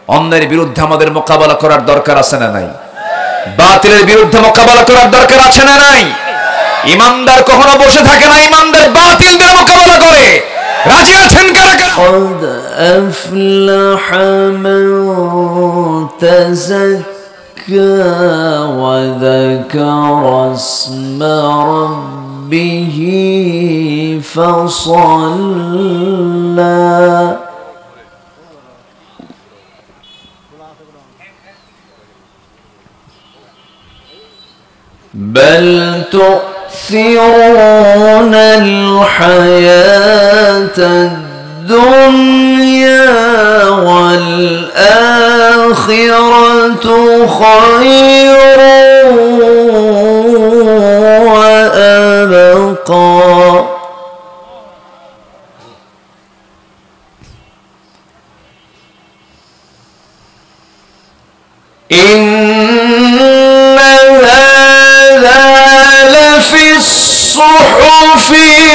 অন্যের বিরুদ্ধে আমাদের মোকাবেলা করার দরকার আছে না নাই? বাতিলের বিরুদ্ধে মোকাবেলা করার দরকার আছে না নাই? ইমানদার কখনো বসে থাকে না, ইমানদার বাতিলদের মোকাবেলা করে। রাজি আছেন কারা কারা? قد أفلح من تزكى وذكر اسم ربه فصلى بل تؤثرون الحياة الدنيا والآخرة خير وأبقى إن الصحف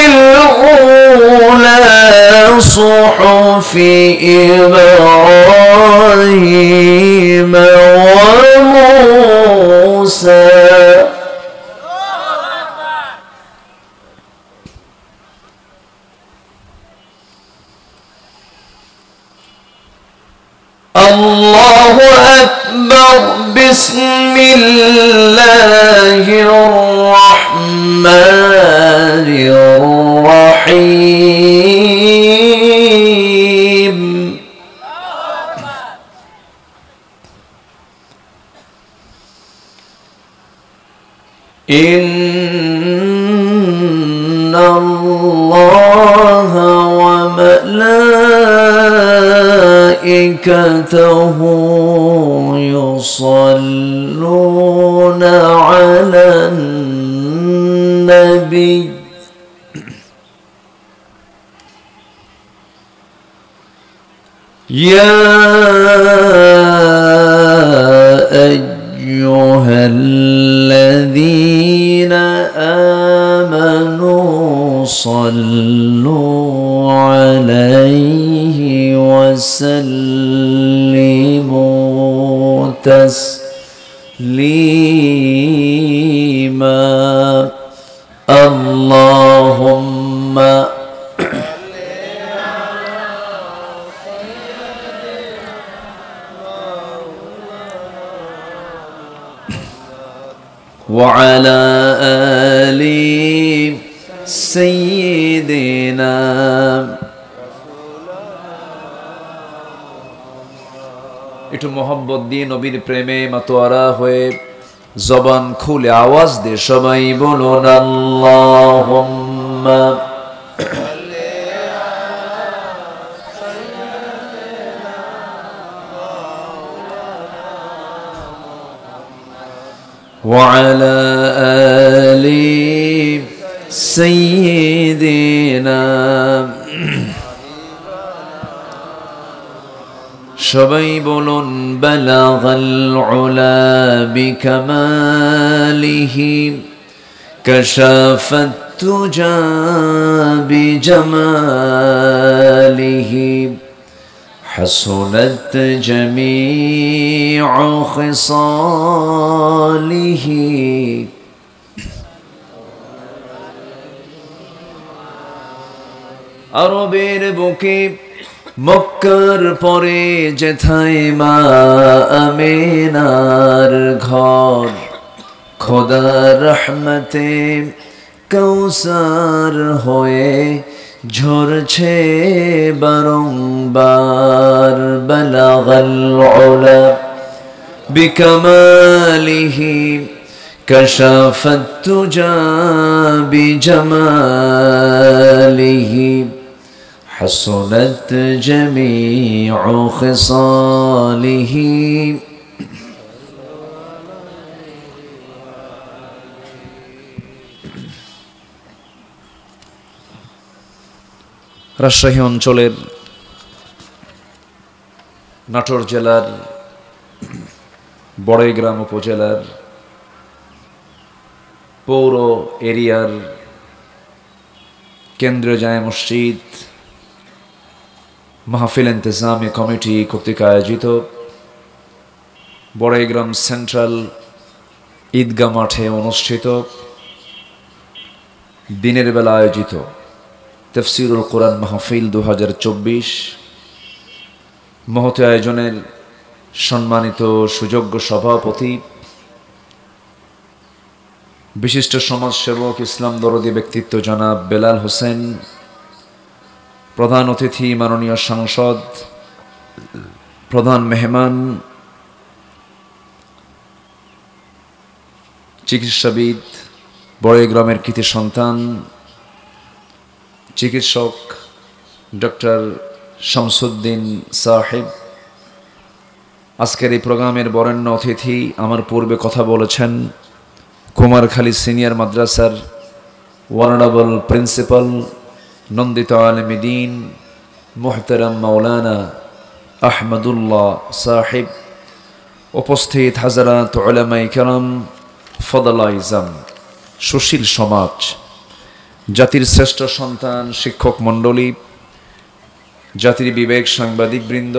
الأولى صحف إبراهيم وموسى الله أكبر بسم الله الرحمن الرحيم إن الله وملائكته يصلون على النبي يا أيها الذين آمنوا صلوا عليه وسلموا تسليما اللهم وعلى آل سيدنا একটু মোহাম্মত দিয়ে নবীর প্রেমে মাতোয়ারা হয়ে জবান খুলে আওয়াজ দিয়ে সবাই বলুন আল্লাহুম্মা وعلى آل سيدنا সবাই বলুন বালাগাল উলা বিকামালিহি কাশাফাত তুজা বিজামালিহি حسنت جميع خصاله আরবের বুকে মক্কার পরে যেথায় মা আমিনার ঘর খোদার রহমতে কৌসার হয়ে ঝরছে বারংবার বালাগাল উলা বিকামালিহি কাশাফাত তুজা বিজামালিহি حسنت جميع خصاله রাজশাহী অঞ্চলের নাটোর জেলার বড়াইগ্রাম উপজেলার পৌর এরিয়ার কেন্দ্রীয় জামে মসজিদ মাহফিল ইন্তেজামি কমিটি কর্তৃক আয়োজিত বড়াইগ্রাম সেন্ট্রাল ঈদগাহ মাঠে অনুষ্ঠিত দিনের বেলা আয়োজিত তাফসীরুল কোরআন মাহফিল 2024 মহতী আয়োজনের সম্মানিত সুযোগ্য সভাপতি, বিশিষ্ট সমাজসেবক, ইসলাম দরদী ব্যক্তিত্ব জনাব বেলাল হোসেন, প্রধান অতিথি মাননীয় সাংসদ, প্রধান মেহমান চিকিৎসাবিদ, বড়াইগ্রামের কৃতি সন্তান চিকিৎসক ডক্টর শামসুদ্দিন সাহেব, আজকের এই প্রোগ্রামের বরেণ্য অতিথি, আমার পূর্বে কথা বলেছেন কুমারখালী সিনিয়র মাদ্রাসার অনারেবল প্রিন্সিপাল নন্দিত আলেম দ্বীন মুহতারাম মাওলানা আহমদুল্লাহ সাহেব, উপস্থিত হাজারাত উলামায়ে কেরাম, ফদলাইজাম, সুশীল সমাজ, জাতির শ্রেষ্ঠ সন্তান, শিক্ষক মণ্ডলী, জাতির বিবেক, সাংবাদিকবৃন্দ,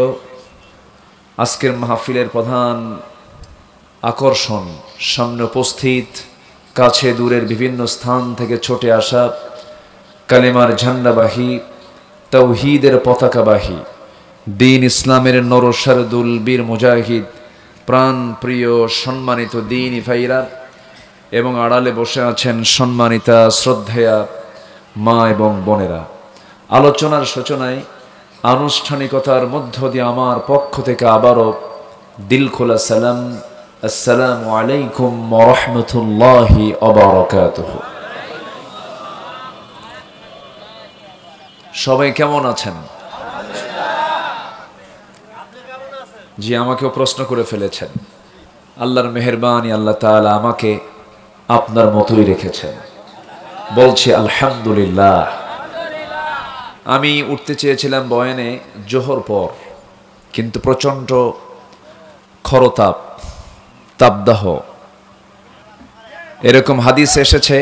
আজকের মাহফিলের প্রধান আকর্ষণ, সামনে উপস্থিত, কাছে দূরের বিভিন্ন স্থান থেকে ছুটে আসা কালেমার ঝান্ডাবাহী, তাওহীদের পতাকাবাহী, দ্বীন ইসলামের নরসারদুল বীর মুজাহিদ, প্রাণ প্রিয় সম্মানিত দ্বীনি ভাইরা এবং আড়ালে বসে আছেন সম্মানিতা শ্রদ্ধেয়া মা এবং বোনেরা। আলোচনার সূচনায় আনুষ্ঠানিকতার মধ্য দিয়ে আমার পক্ষ থেকে আবারও দিল খোলা সালাম, আসসালামু আলাইকুম ওয়া রাহমাতুল্লাহি ওয়া বারাকাতুহু। সবাই কেমন আছেন? জি, আমাকেও প্রশ্ন করে ফেলেছেন। আল্লাহর মেহেরবানি, আল্লাহ তাআলা আমাকে আপনার মতোই রেখেছেন, বলছি আলহামদুলিল্লাহ। আমি উঠতে চেয়েছিলাম বয়ানে জোহর পর, কিন্তু প্রচণ্ড খরতাপ, তাপদাহ, এরকম হাদিস এসেছে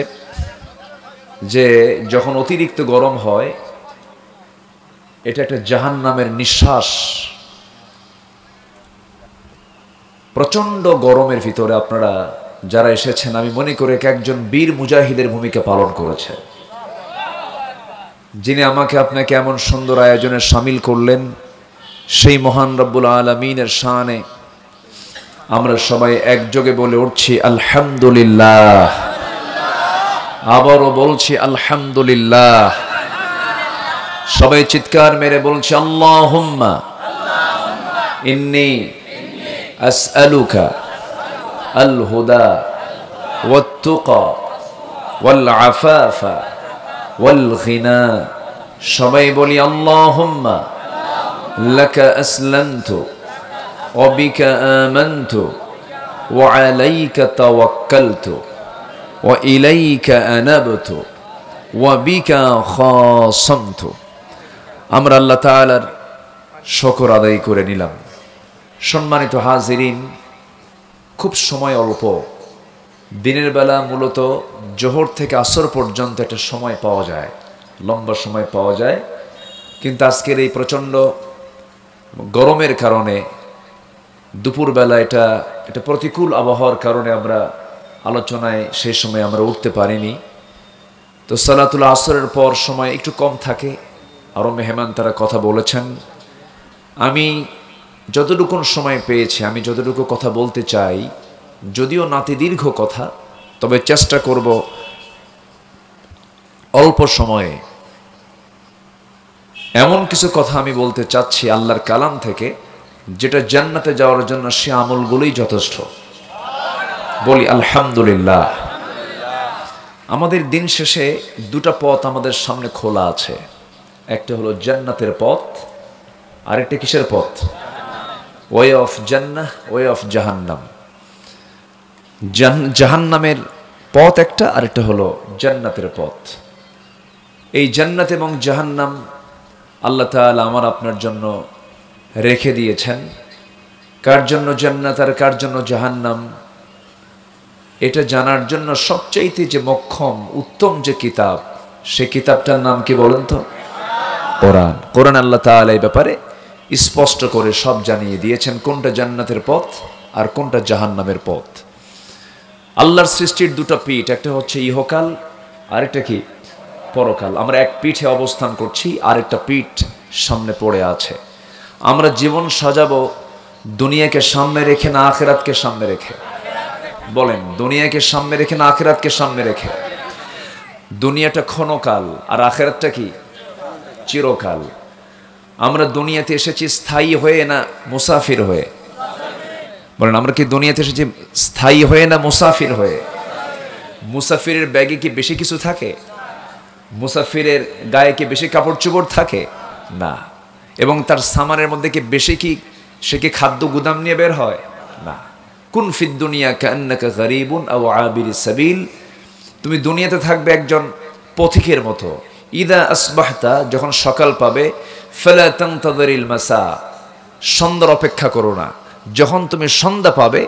যে যখন অতিরিক্ত গরম হয় এটা একটা জাহান্নামের নিঃশ্বাস। প্রচণ্ড গরমের ভিতরে আপনারা যারা এসেছেন, আমি মনে করি একজন বীর মুজাহিদের ভূমিকা পালন করেছে, যিনি আমাকে আপনাকে এমন সুন্দর আয়োজনে সামিল করলেন। সেই মহান রব্বুল আলামিনের শানে আমরা সবাই একযোগে বলে উঠছি আলহামদুলিল্লাহ। আবারও বলছি আলহামদুলিল্লাহ। সবাই চিৎকার মেরে বলছি আল্লাহুম্মা ইন্নী আসআলুকা আল হুদা ওয়াত তুকা ওয়াল আফাফা ওয়াল গিনা। সবাই বলি আল্লাহুম্মা লাকা আসলামতু ওয়া বিকা আমানতু ওয়া আলাইকা তাওয়াক্কালতু ওয়া ইলাইকা আনাবতু ওয়া বিকা খাসামতু। আমরা আল্লাহ তাআলার শুকর আদায় করে নিলাম। সম্মানিত হাজিরিন, খুব সময় অল্প, দিনের বেলা মূলত জোহর থেকে আসর পর্যন্ত একটা সময় পাওয়া যায়, লম্বা সময় পাওয়া যায়, কিন্তু আজকের এই প্রচণ্ড গরমের কারণে দুপুরবেলা এটা প্রতিকূল আবহাওয়ার কারণে আমরা আলোচনায় সেই সময় আমরা উঠতে পারিনি। তো সালাতুল আসরের পর সময় একটু কম থাকে, আরও মেহমান তারা কথা বলেছেন। আমি যতটুকু সময় পেয়েছি, আমি যতটুকু কথা বলতে চাই, যদিও নাতি দীর্ঘ কথা, তবে চেষ্টা করব অল্প সময়ে এমন কিছু কথা আমি বলতে চাচ্ছি আল্লাহর কালাম থেকে, যেটা জান্নাতে যাওয়ার জন্য সে আমলগুলোই যথেষ্ট। বলি আলহামদুলিল্লাহ। আমাদের দিন শেষে দুটা পথ আমাদের সামনে খোলা আছে, একটা হলো জান্নাতের পথ, আরেকটা কিসের পথ? Way of Jannah, way of জাহান্নাম। জাহান্নামের পথ একটা, আরেকটা হলো জান্নাতের পথ। এই জান্নাত এবং জাহান্নাম আল্লাহ তাআলা আমার আপনার জন্য রেখে দিয়েছেন। কার জন্য জান্নাত আর কার জন্য জাহান্নাম, এটা জানার জন্য সবচাইতে যে মক্ষম উত্তম যে কিতাব, সে কিতাবটার নাম কি বলেন তো? কোরআন। কোরআন আল্লাহ তাআলা এই ব্যাপারে স্পষ্ট করে সব জানিয়ে দিয়েছেন, কোনটা জান্নাতের পথ আর কোনটা জাহান্নামের পথ। আল্লাহর সৃষ্টির দুটো পিঠ, একটা হচ্ছে ইহকাল, আরেকটা কি পরকাল। আমরা এক পিঠে অবস্থান করছি, আরেকটা পিঠ সামনে পড়ে আছে। আমরা জীবন সাজাবো দুনিয়াকে সামনে রেখে না আখিরাতকে সামনে রেখে? বলেন, দুনিয়াকে সামনে রেখে না আখিরাতকে সামনে রেখে? দুনিয়াটা ক্ষণকাল আর আখিরাতটা কি চিরকাল। আমরা দুনিয়াতে এসেছি স্থায়ী হয়ে না মুসাফির হয়ে? বলেন, আমরা কি দুনিয়াতে এসেছি স্থায়ী হয়ে না মুসাফির হয়ে? মুসাফিরের ব্যাগে কি বেশি কিছু থাকে? মুসাফিরের গায়ে কি বেশি কাপড় চোপড় থাকে? না। এবং তার সামানের মধ্যে কি বেশি কি সে কি খাদ্য গুদাম নিয়ে বের হয়? না। কুন ফিদ দুনিয়া কান্নাকা গরিবুন আও আবিরিস সাবিল, তুমি দুনিয়াতে থাকবে একজন পথিকের মতো। ইদা আসবাহতা, যখন সকাল পাবে, ফালা তানতাযিরিল মাসা, সন্ধ্যার অপেক্ষা করো না। যখন তুমি সন্ধ্যা পাবে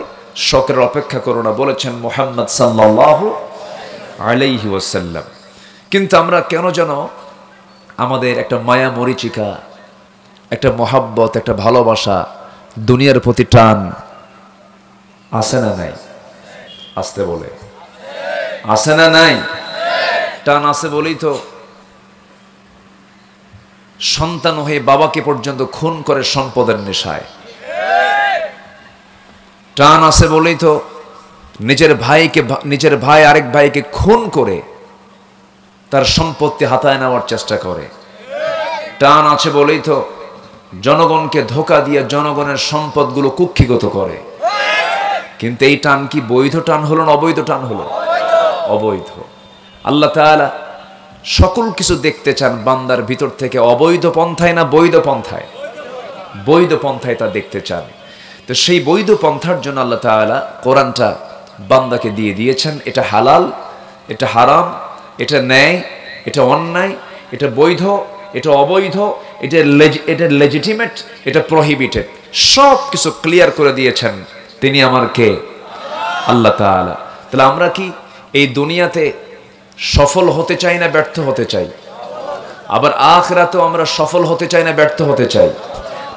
সকালের অপেক্ষা করো না, বলেছেন মুহাম্মদ সাল্লাল্লাহু আলাইহি ওয়াসাল্লাম। কিন্তু আমরা কেন যেন আমাদের একটা মায়া মরিচিকা, একটা মহাব্বত, একটা ভালোবাসা, দুনিয়ার প্রতি টান আছে না নাই? আসতে বলে আছে না নাই? টান আছে বলেই তো সন্তান হয়ে বাবাকে পর্যন্ত খুন করে সম্পদের নেশায়। টান আছে বলেই তো নিজের ভাই আরেক ভাইকে খুন করে তার সম্পত্তি হাতায় নেওয়ার চেষ্টা করে। টান আছে বলেই তো জনগণকে ধোঁকা দিয়ে জনগণের সম্পদগুলো কুক্ষিগত করে। কিন্তু এই টান কি বৈধ টান হলো না অবৈধ টান হলো? অবৈধ। আল্লাহ তাআলা সকল কিছু দেখতে চান বান্দার ভিতর থেকে, অবৈধ পন্থায় না বৈধ পন্থায়? বৈধ পন্থায় তা দেখতে চান। তো সেই বৈধ পন্থার জন্য আল্লাহ তাআলা কোরআনটা বান্দাকে দিয়ে দিয়েছেন। এটা হালাল, এটা হারাম, এটা ন্যায়, এটা অন্যায়, এটা বৈধ, এটা অবৈধ, এটা লেজিটিমেট, এটা প্রহিবিটেড, সব কিছু ক্লিয়ার করে দিয়েছেন। তিনি আমার কে? আল্লাহ তাআলা। তাহলে আমরা কি এই দুনিয়াতে সফল হতে চাই না ব্যর্থ হতে চাই? আবার আখিরাতেও আমরা সফল হতে চাই না ব্যর্থ হতে চাই?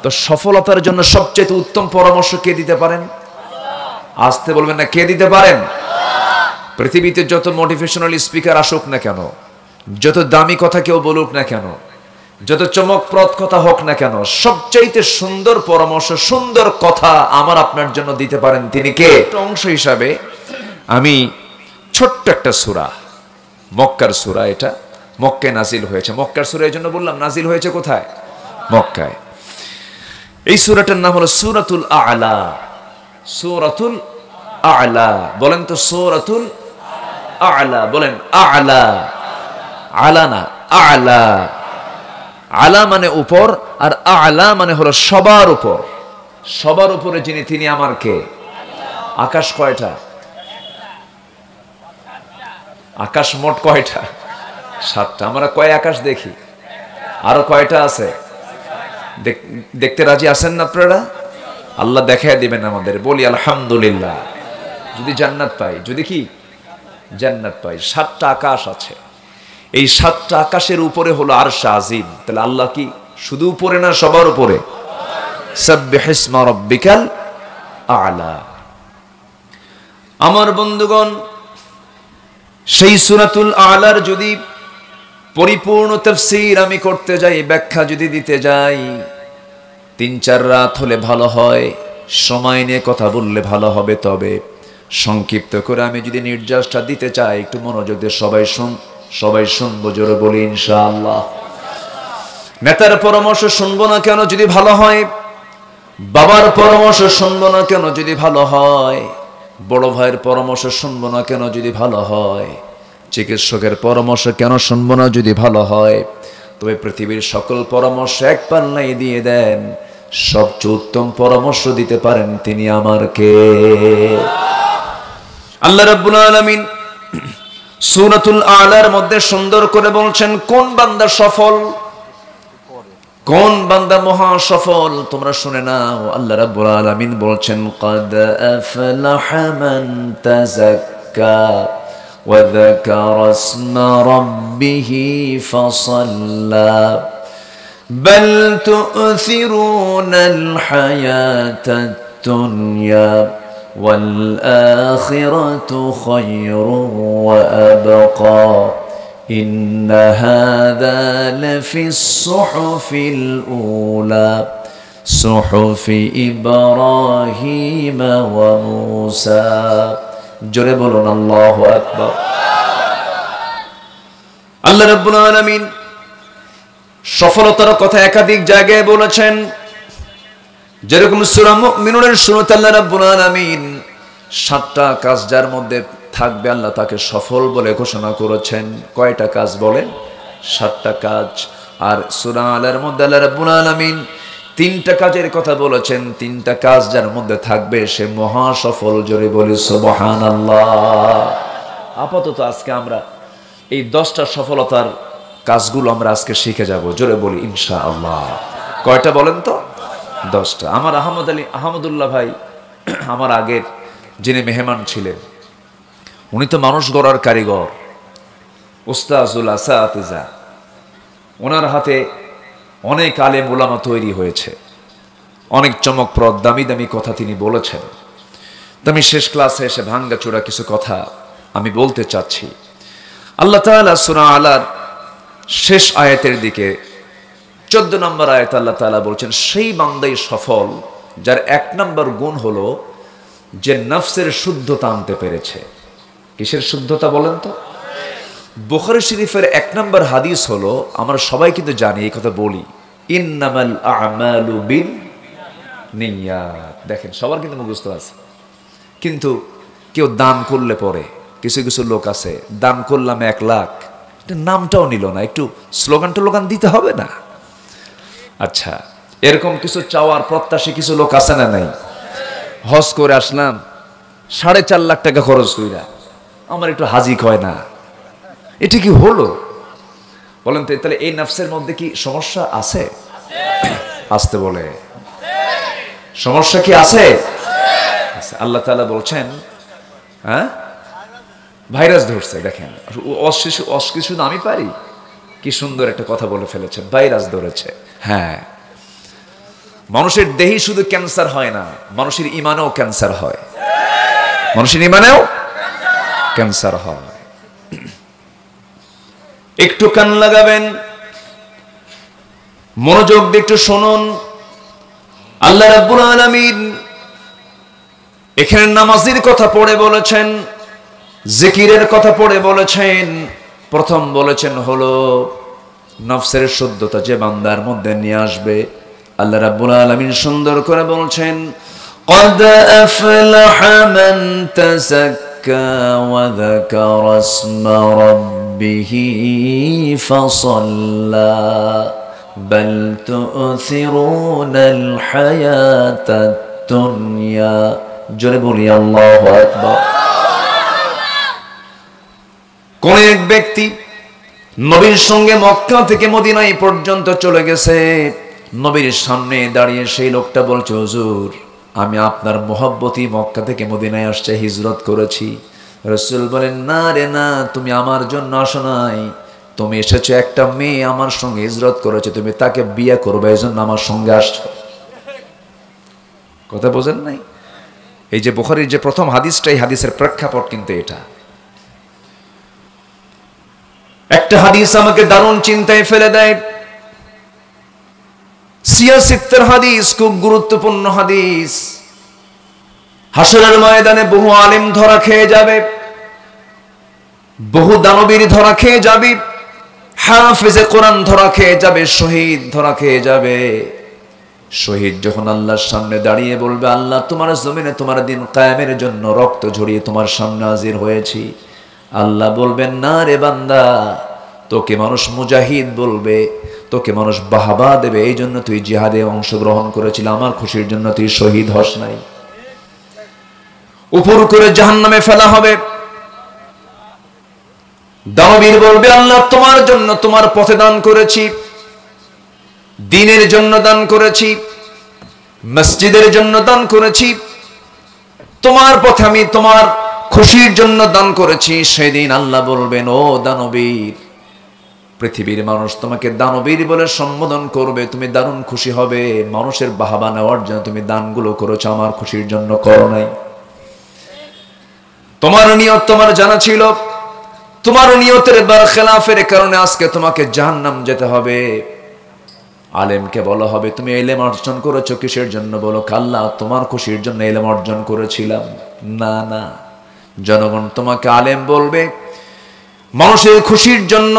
তো সফলতার জন্য সবচেয়ে উত্তম পরামর্শ কে দিতে পারেন? আসতে বলবেন না, কে দিতে পারেন? পৃথিবীতে যত মোটিভেশনাল স্পিকার আসুক না কেন, যত দামি কথা কেউ বলুক না কেন, যত চমকপ্রদ কথা হোক না কেন, সবচাইতে সুন্দর পরামর্শ, সুন্দর কথা আমার আপনার জন্য দিতে পারেন তিনি কে? অংশ হিসাবে আমি ছোট্ট একটা সূরা, মক্কার সূরা, এটা মক্কায় নাজিল হয়েছে। মক্কার সূরা এই জন্য বললাম, নাজিল হয়েছে কোথায়? মক্কায়। এই সূরাটার নাম হলো সূরাতুল আ'লা। সূরাতুল আ'লা, বলেন তো সূরাতুল আ'লা, বলেন আ'লা। আলা না, আ'লা। আলা মানে উপর, আর আ'লা মানে হলো সবার উপর। সবার উপরে যিনি, তিনি আমার কে? আকাশ কয়টা? আকাশ মোট কয়টা? 7টা। আমরা কয় আকাশ দেখি? আরো কয়টা আছে? দেখতে রাজি আছেন না আপনারা? আল্লাহ দেখায় দিবেন আমাদের। বলি আলহামদুলিল্লাহ। যদি জান্নাত পাই, যদি কি জান্নাত পাই। 7টা আকাশ আছে। এই 7টা আকাশের উপরে হলো আরশ আজিম। তাহলে আল্লাহ কি শুধু উপরে না সবার উপরে? সাব্বিহিসমা রাব্বিকাল আ'লা। আমার বন্ধুগণ, সেই সূরাতুল আ'লার যদি পরিপূর্ণ তাফসীর আমি করতে যাই, ব্যাখ্যা যদি দিতে যাই, 3-4 রাত হলে ভালো হয়, সময় নিয়ে কথা বললে ভালো হবে। তবে সংক্ষিপ্ত করে আমি যদি নির্যাসটা দিতে চাই, একটু মনোযোগ দিয়ে সবাই শুনবো, জোরে বলি ইনশাআল্লাহ। নেতার পরামর্শ শুনবো না কেন যদি ভালো হয়? বাবার পরামর্শ শুনবো না কেন যদি ভালো হয়? বড় ভাইয়ের পরামর্শ শুনবো না কেন যদি ভালো হয়? চিকিৎসকের পরামর্শ কেন শুনবো না যদি ভালো হয়? তবে পৃথিবীর সকল পরামর্শ এক পাল্লাই দিয়ে দেন, সবচেয়ে উত্তম পরামর্শ দিতে পারেন তিনি আমার কে? আল্লাহ রাব্বুল আলামিন সূরাতুল আ'লার মধ্যে সুন্দর করে বলছেন কোন বান্দা সফল, কোন বান্দা মহা সফল। তোমরা শুনে নাও, আল্লাহ রাব্বুল আলামিন বলছেন ক্বাদ আফলাহা মান তাযাক্কা ওয়া যাকারা ইসমা রাব্বিহি ফাসাল্লা বাল তু'থিরুনাল হায়াতাদ দুনিয়া والآخرة خير وأبقى إن هذا لفي الصحف الأولى صحف إبراهيم وموسى জোরে বলুন আল্লাহু আকবার। আল্লাহ রাব্বুল আলামিন সফলতার কথা একাধিক জায়গায় বলেছেন, যেরকম সূরা মুমিনুনের শুরুতে আল্লাহ রাব্বুল আলামিন 7টা কাজ যার মধ্যে থাকবে আল্লাহ তাকে সফল বলে ঘোষণা করেছেন। কয়টা কাজ বলেন? 7টা কাজ। আর সূরা আলার মধ্যে আল্লাহ রাব্বুল আলামিন 3টা কাজের কথা বলেছেন, 3টা কাজ যার মধ্যে থাকবে সে মহা সফল। জোরে বলি সুবহানাল্লাহ। আপাতত আজকে আমরা এই 10টা সফলতার কাজগুলো আমরা আজকে শিখে যাব। জোরে বলি ইনশাআল্লাহ। কয়টা বলেন তো? 10টা। আমার আহমদুল্লাহ ভাই আমার আগের যিনি মেহমান ছিলেন, উনি তো মানুষ গড়ার কারিগর, উস্তাজুল আসাতিজা। ওনার হাতে অনেক আলেম উলামা তৈরি হয়েছে, অনেক চমকপ্রদ দামি দামি কথা তিনি বলেছেন। তো আমি শেষ ক্লাসে এসে ভাঙ্গাচোরা কিছু কথা আমি বলতে চাচ্ছি। আল্লাহ তাআলা সূরা আলার শেষ আয়াতের দিকে 14 নম্বর আয়াত আল্লাহ তাআলা বলছেন, সেই বান্দাই সফল যার 1 নম্বর গুণ হলো যে নফসের শুদ্ধতা আনতে পেরেছে। কিসের শুদ্ধতা বলেন তো? বুখারী শরীফের 1 নম্বর হাদিস হলো, আমরা সবাই কিন্তু জানি, এই কথা বলি, ইন্নামাল আ'মালু বিন্নিয়াত। দেখেন সবার কিন্তু মুখস্থ আছে, কিন্তু কেউ দান করলে পরে কিছু কিছু লোক আছে, দান করলাম 1 লাখ, নামটাও নিল না, একটু স্লোগান টোলোগান দিতে হবে না? আচ্ছা, এরকম কিছু চাওয়ার প্রত্যাশী কিছু লোক আছে না নাই? হজ করে আসলাম, 4.5 লাখ টাকা খরচ কইরা আমার একটু হাজি কয় না, এটা কি হলো বলেন তো? তাহলে এই নফসের মধ্যে কি সমস্যা আছে? আসতে বলে সমস্যা কি আছে? আল্লাহ তাআলা বলছেন, হ্যাঁ ভাইরাস ধরছে। দেখেন অশিশু আমি পারি, কি সুন্দর একটা কথা বলে ফেলেছেন, ভাইরাস ধরেছে। হ্যাঁ, মানুষের দেহে শুধু ক্যান্সার হয় না, মানুষের ইমানেও ক্যান্সার হয়। মানুষের ইমানেও ক্যান্সার হয়। একটু কান লাগাবেন, মনোযোগ দিয়ে একটু শুনুন। আল্লাহ রাব্বুল আলামিন এখানে নামাজের কথা পড়ে বলেছেন, জিকিরের কথা পড়ে বলেছেন। প্রথম বলেছেন হলো নফসের শুদ্ধতা যে বান্দার মধ্যে নিয়ে আসবে। আল্লাহ রাব্বুল আলামিন সুন্দর করে বলছেন, قد أفلح من تزكى وذكر اسم ربه فصلى بل تؤثرون الحياة الدنيا জোরে বলি আল্লাহু আকবার। কোন এক ব্যক্তি নবীর সঙ্গে মক্কা থেকে মদিনায় পর্যন্ত চলে গেছে। নবীর সামনে দাঁড়িয়ে সেই লোকটা বলছে, হুজুর আমি আপনার মহব্বতী মক্কা থেকে মদিনায় আসছে, হিজরত করেছি। রাসূল বলেন, না রে না, তুমি আমার জন্য আসো নাই, তুমি এসেছো একটা মেয়ে আমার সঙ্গে হিজরত করেছে, তুমি তাকে বিয়ে করবে, এই জন্য আমার সঙ্গে আসছো। কথা বোঝেন নাই? এই যে বুখারীর যে প্রথম হাদিসটা, এই হাদিসের প্রেক্ষাপট কিন্তু এটা। একটা হাদিস আমাকে দারুণ চিন্তায় ফেলে দেয়। সিয়াসিত্তের হাদিস, খুব গুরুত্বপূর্ণ হাদিস। হাসরের ময়দানে বহু আলেম ধরা খেয়ে যাবে, বহু দানবীর ধরা খেয়ে যাবে, হাফেজে কোরআন ধরা খেয়ে যাবে, শহীদ ধরা খেয়ে যাবে। শহীদ যখন আল্লাহর সামনে দাঁড়িয়ে বলবে, আল্লাহ তোমার জমিনে তোমার দিন কায়েমের জন্য রক্ত ঝরিয়ে তোমার সামনে হাজির হয়েছি, আল্লাহ বলবেন, না রে বান্দা, তোকে মানুষ মুজাহিদ বলবে, তোকে মানুষ বাহবা দেবে, এই জন্য তুই জিহাদে অংশগ্রহণ করেছিল, আমার খুশির জন্য তুই শহীদ হস নাই। উপর করে জাহান্নামে ফেলা হবে। দানবীর বলবে, আল্লাহ তোমার জন্য তোমার পথে দান করেছি, দ্বীনের জন্য দান করেছি, মসজিদের জন্য দান করেছি, তোমার পথে আমি তোমার খুশির জন্য দান করেছি। সেদিন আল্লাহ বলবেন, ও দানবীর, পৃথিবীর মানুষ তোমাকে দানবীর বলে সম্বোধন করবে, তুমি দারুণ খুশি হবে। মানুষের বাহবা নেওয়ার জন্য তুমি দানগুলো করেছো, আমার খুশির জন্য করো নাই। তোমার নিয়ত তোমার জানা ছিল, তোমার নিয়তের বরখেলাফের কারণে আজকে তোমাকে জাহান্নাম যেতে হবে। আলেমকে বলা হবে তুমি ইলম অর্জন করেছো কিসের জন্য? বলো আল্লাহ তোমার খুশির জন্য ইলম অর্জন করেছিলাম। না না, জনগণ তোমাকে আলেম বলবে মানুষের খুশির জন্য।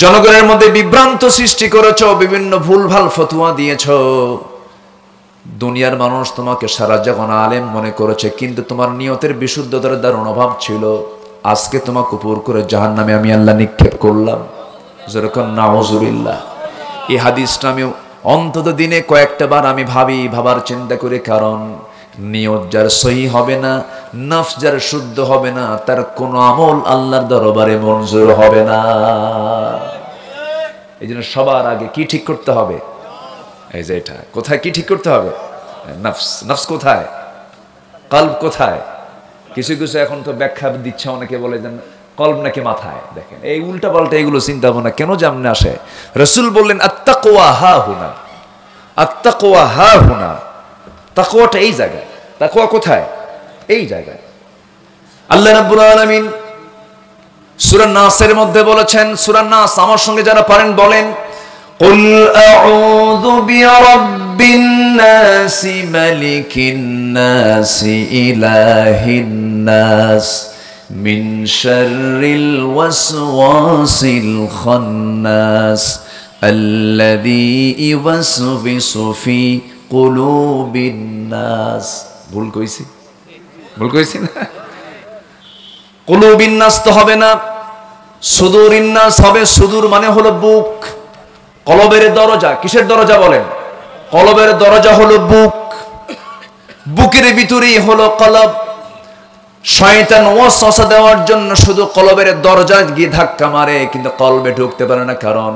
জনগণের মধ্যে বিভ্রান্ত সৃষ্টি করেছো, বিভিন্ন ভুলভাল ফতোয়া দিয়েছো। দুনিয়ার মানুষ তোমাকে সারা জীবন আলেম মনে করেছে, কিন্তু তোমার নিয়তের বিশুদ্ধতার দারুণ অভাব ছিল। আজকে তোমাকে উপর করে জাহান্নামে আমি আল্লাহ নিক্ষেপ করলাম। যেরকম নাউজুবিল্লাহ। এই হাদিসটা আমি অন্তত দিনে কয়েকটা বার আমি ভাবার চিন্তা করি, কারণ নিয়ত যার সহি হবে না, নফস যার শুদ্ধ হবে না, তার কোন আমল আল্লাহর দরবারে মঞ্জুর হবে না। এই জন্য সবার আগে কি ঠিক করতে হবে? এই যে এটা কোথায় কি ঠিক করতে হবে? নফস। নফস কোথায়? কলব কোথায়? কিছু কিছু এখন তো ব্যাখ্যা দিচ্ছে, অনেকে বলে যেন কলব নাকি মাথায়। দেখেন এই উল্টা পাল্টা এগুলো চিন্তা ভাবনা কেন জামনে আসে? রাসূল বললেন আত্তাকওয়া হা হুনা, আত্তাকওয়া হা হুনা। তাকওয়াটা এই জায়গায়। তাকওয়া কোথায়? এই জায়গায়। আল্লাহ রাব্বুল আলামিন সূরা নাসের মধ্যে বলেছেন, সূরা নাস আমার সঙ্গে যারা পারেন বলেন, কুল আউযু বিরাব্বিন নাস মালিকিন নাস ইলাহিন নাস মিন শাররিল ওয়াসওয়াসিল খান্নাস আল্লাযী ইউওয়াসবিসু ফি কুলুবিন নাস। ভুল কইছি? ভুল কইছি না? কুলুবিন নাস তো হবে না, সুদুরিন নাস হবে। সুদূর মানে হলো বুক। কলবের দরজা কিসের দরজা বলেন? কলবের দরজা হলো বুক। বুকের ভিতরেই হলো কলব। শয়তান ওয়াসওয়াসা দেওয়ার জন্য শুধু কলবের দরজা গিয়ে ধাক্কা মারে, কিন্তু কলবে ঢুকতে পারে না, কারণ